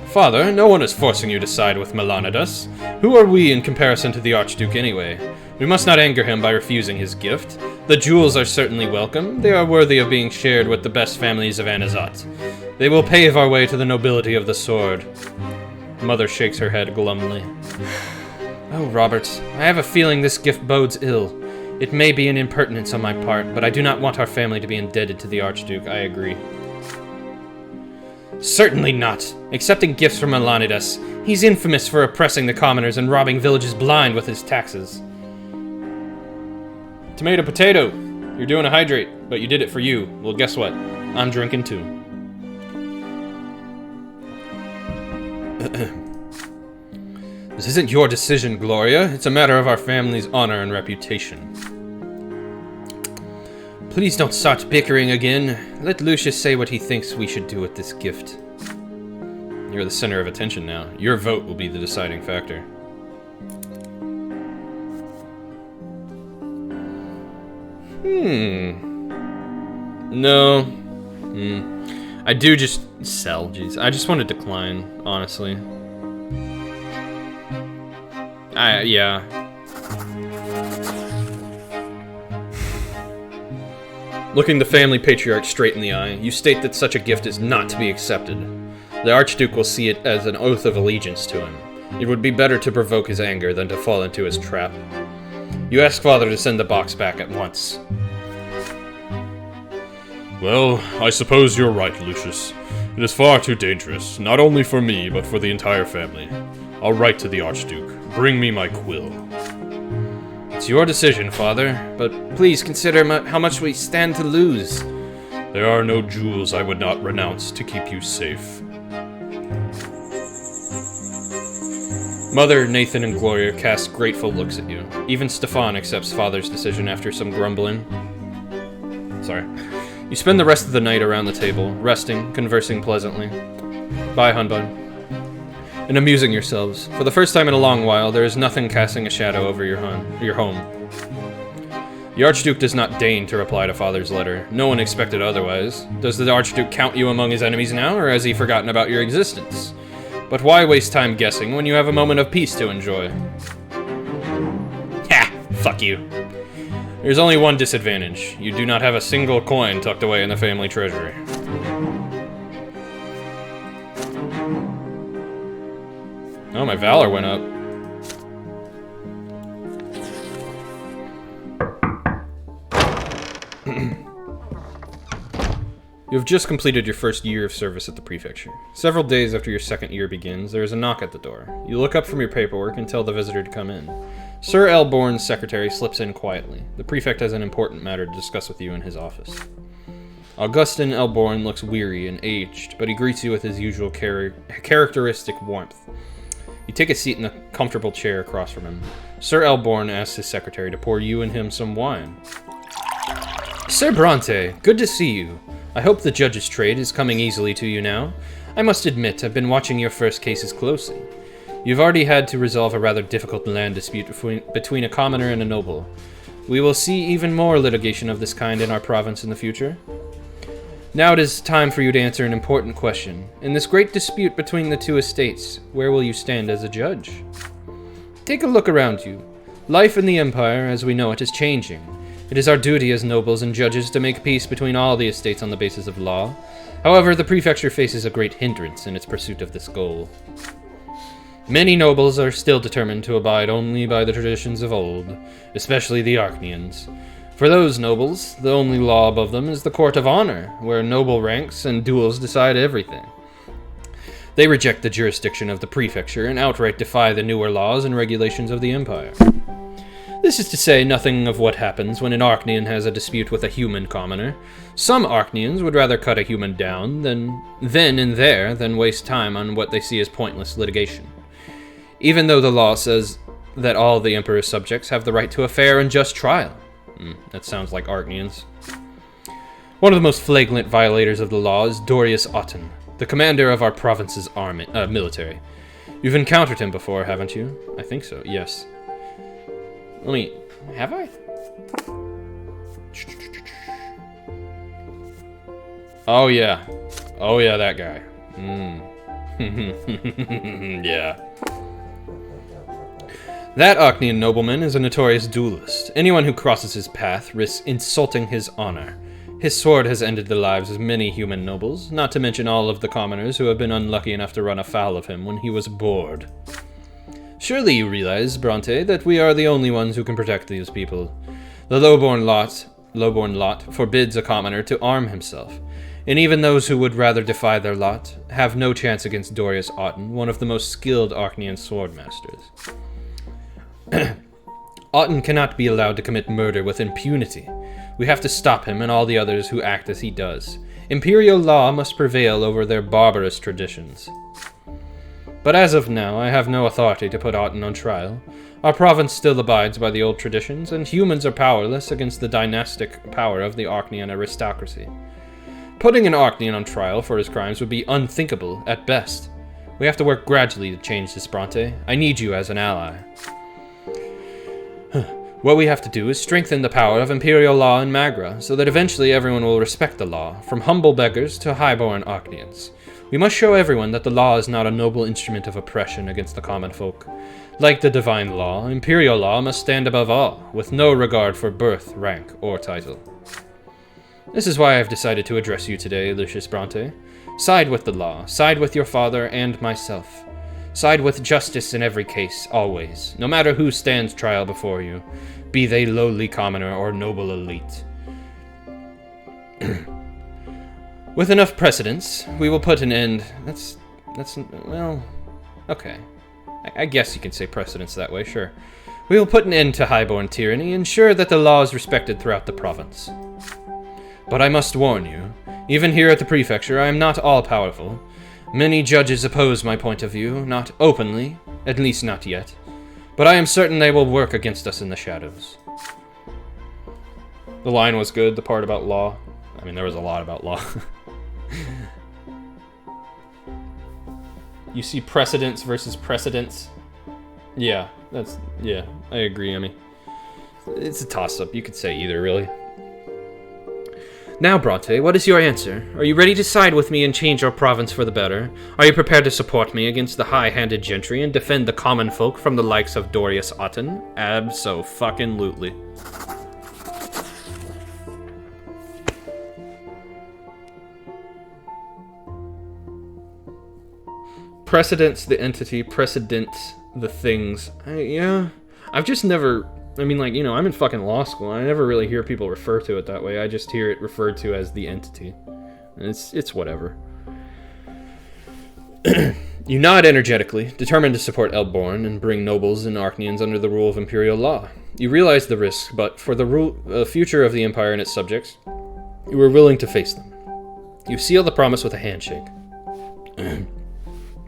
Father, no one is forcing you to side with Melanidas. Who are we in comparison to the Archduke anyway? We must not anger him by refusing his gift. The jewels are certainly welcome. They are worthy of being shared with the best families of Anazat. They will pave our way to the nobility of the sword. Mother shakes her head glumly. Oh, Robert, I have a feeling this gift bodes ill. It may be an impertinence on my part, but I do not want our family to be indebted to the Archduke. I agree. Certainly not. Accepting gifts from Melanidas, he's infamous for oppressing the commoners and robbing villages blind with his taxes. Tomato potato! You're doing a hydrate, but you did it for you. Well, guess what? I'm drinking too. This isn't your decision, Gloria. It's a matter of our family's honor and reputation. Please don't start bickering again. Let Lucius say what he thinks we should do with this gift. You're the center of attention now. Your vote will be the deciding factor. No. I do just sell, jeez. I just want to decline, honestly. Yeah. Looking the family patriarch straight in the eye, you state that such a gift is not to be accepted. The Archduke will see it as an oath of allegiance to him. It would be better to provoke his anger than to fall into his trap. You ask Father to send the box back at once. Well, I suppose you're right, Lucius. It is far too dangerous, not only for me, but for the entire family. I'll write to the Archduke. Bring me my quill. It's your decision, Father, but please consider how much we stand to lose. There are no jewels I would not renounce to keep you safe. Mother, Nathan, and Gloria cast grateful looks at you. Even Stefan accepts Father's decision after some grumbling. Sorry. You spend the rest of the night around the table, resting, conversing pleasantly. Bye, Hunbun. And amusing yourselves. For the first time in a long while, there is nothing casting a shadow over your home. The Archduke does not deign to reply to Father's letter. No one expected otherwise. Does the Archduke count you among his enemies now, or has he forgotten about your existence? But why waste time guessing when you have a moment of peace to enjoy? Ha! Fuck you. There's only one disadvantage. You do not have a single coin tucked away in the family treasury. Oh, my valor went up. You have just completed your first year of service at the prefecture. Several days after your second year begins, there is a knock at the door. You look up from your paperwork and tell the visitor to come in. Sir Elborn's secretary slips in quietly. The prefect has an important matter to discuss with you in his office. Augustin Elborn looks weary and aged, but he greets you with his usual characteristic warmth. You take a seat in a comfortable chair across from him. Sir Elborn asks his secretary to pour you and him some wine. Sir Brante, good to see you. I hope the judge's trade is coming easily to you now. I must admit, I've been watching your first cases closely. You've already had to resolve a rather difficult land dispute between a commoner and a noble. We will see even more litigation of this kind in our province in the future. Now it is time for you to answer an important question. In this great dispute between the two estates, where will you stand as a judge? Take a look around you. Life in the Empire, as we know it, is changing. It is our duty as nobles and judges to make peace between all the estates on the basis of law. However, the prefecture faces a great hindrance in its pursuit of this goal. Many nobles are still determined to abide only by the traditions of old, especially the Archnians. For those nobles, the only law above them is the Court of Honor, where noble ranks and duels decide everything. They reject the jurisdiction of the prefecture and outright defy the newer laws and regulations of the Empire. This is to say nothing of what happens when an Archnian has a dispute with a human commoner. Some Archnians would rather cut a human down then and there than waste time on what they see as pointless litigation. Even though the law says that all the Emperor's subjects have the right to a fair and just trial. That sounds like Archnians. One of the most flagrant violators of the law is Dorius Otten, the commander of our province's military. You've encountered him before, haven't you? I think so, yes. Have I? Oh yeah, that guy. Yeah. That Archnian nobleman is a notorious duelist. Anyone who crosses his path risks insulting his honor. His sword has ended the lives of many human nobles, not to mention all of the commoners who have been unlucky enough to run afoul of him when he was bored. Surely you realize, Brante, that we are the only ones who can protect these people. The lowborn lot forbids a commoner to arm himself, and even those who would rather defy their lot have no chance against Dorius Otten, one of the most skilled Archnian swordmasters. Otten cannot be allowed to commit murder with impunity. We have to stop him and all the others who act as he does. Imperial law must prevail over their barbarous traditions. But as of now, I have no authority to put Otten on trial. Our province still abides by the old traditions, and humans are powerless against the dynastic power of the Archnian aristocracy. Putting an Archnian on trial for his crimes would be unthinkable at best. We have to work gradually to change this, Brante. I need you as an ally. What we have to do is strengthen the power of imperial law in Magra, so that eventually everyone will respect the law, from humble beggars to highborn Archnians. We must show everyone that the law is not a noble instrument of oppression against the common folk. Like the divine law, imperial law must stand above all, with no regard for birth, rank, or title. This is why I have decided to address you today, Lucius Brante. Side with the law, side with your father and myself. Side with justice in every case, always, no matter who stands trial before you, be they lowly commoner or noble elite. With enough precedence, we will put an end... well, okay. I guess you can say precedence that way, sure. We will put an end to highborn tyranny, ensure that the law is respected throughout the province. But I must warn you, even here at the prefecture, I am not all-powerful. Many judges oppose my point of view, not openly, at least not yet. But I am certain they will work against us in the shadows. The line was good, the part about law. I mean, there was a lot about law. You see precedence versus precedence. Yeah, I agree, I mean. It's a toss-up, you could say either, really. Now, Brante, what is your answer? Are you ready to side with me and change our province for the better? Are you prepared to support me against the high-handed gentry and defend the common folk from the likes of Dorius Otten? Abso-fucking-lutely. Precedence the entity, precedence the things. Yeah. I've just never... I mean, like, you know, I'm in fucking law school, and I never really hear people refer to it that way. I just hear it referred to as the entity. And it's whatever. You nod energetically, determined to support Elborn and bring nobles and Archnians under the rule of imperial law. You realize the risk, but for the future of the Empire and its subjects, you were willing to face them. You seal the promise with a handshake.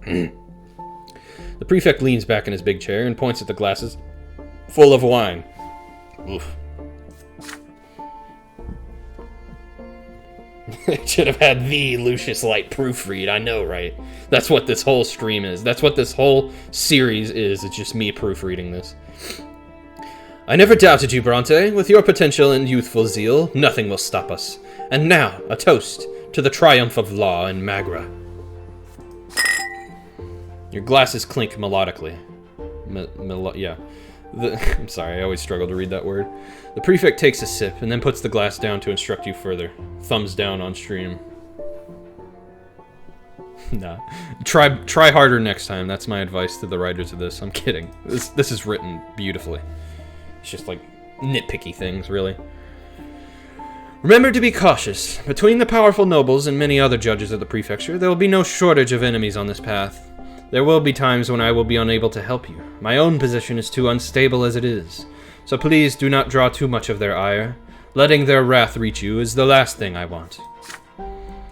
The prefect leans back in his big chair and points at the glasses full of wine. Oof. Should have had the Lucius Light proofread, I know, right? That's what this whole stream is. That's what this whole series is. It's just me proofreading this. I never doubted you, Brante. With your potential and youthful zeal, nothing will stop us. And now, a toast to the triumph of law in Magra. Your glasses clink melodically. Yeah. I'm sorry, I always struggle to read that word. The prefect takes a sip and then puts the glass down to instruct you further. Thumbs down on stream. Nah. Try harder next time. That's my advice to the writers of this. I'm kidding. This is written beautifully. It's just like nitpicky things, really. Remember to be cautious. Between the powerful nobles and many other judges of the prefecture, there will be no shortage of enemies on this path. There will be times when I will be unable to help you. My own position is too unstable as it is. So please do not draw too much of their ire. Letting their wrath reach you is the last thing I want.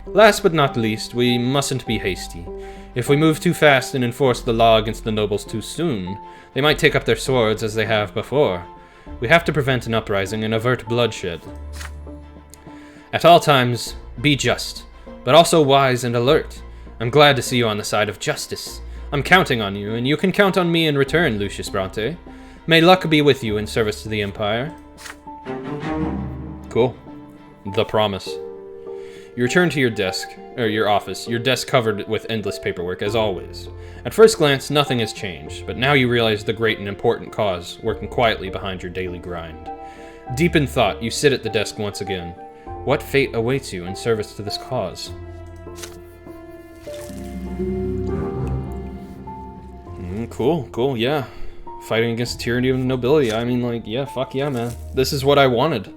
Last but not least, we mustn't be hasty. If we move too fast and enforce the law against the nobles too soon, they might take up their swords as they have before. We have to prevent an uprising and avert bloodshed. At all times, be just, but also wise and alert. I'm glad to see you on the side of justice. I'm counting on you, and you can count on me in return, Lucius Brante. May luck be with you in service to the Empire. Cool. The promise. You return to your desk, or your office, your desk covered with endless paperwork, as always. At first glance, nothing has changed, but now you realize the great and important cause working quietly behind your daily grind. Deep in thought, you sit at the desk once again. What fate awaits you in service to this cause? Cool, yeah. Fighting against the tyranny of the nobility. I mean, like, yeah, fuck yeah, man. This is what I wanted.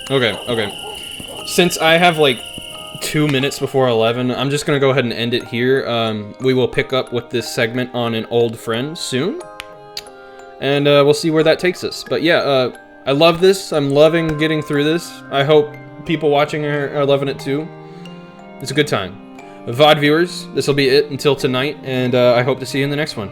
Okay. Since I have, like, 2 minutes before 11, I'm just gonna go ahead and end it here. We will pick up with this segment on an old friend soon. And, we'll see where that takes us. But yeah, I love this. I'm loving getting through this. I hope people watching are loving it too. It's a good time. VOD viewers, this will be it until tonight, and I hope to see you in the next one.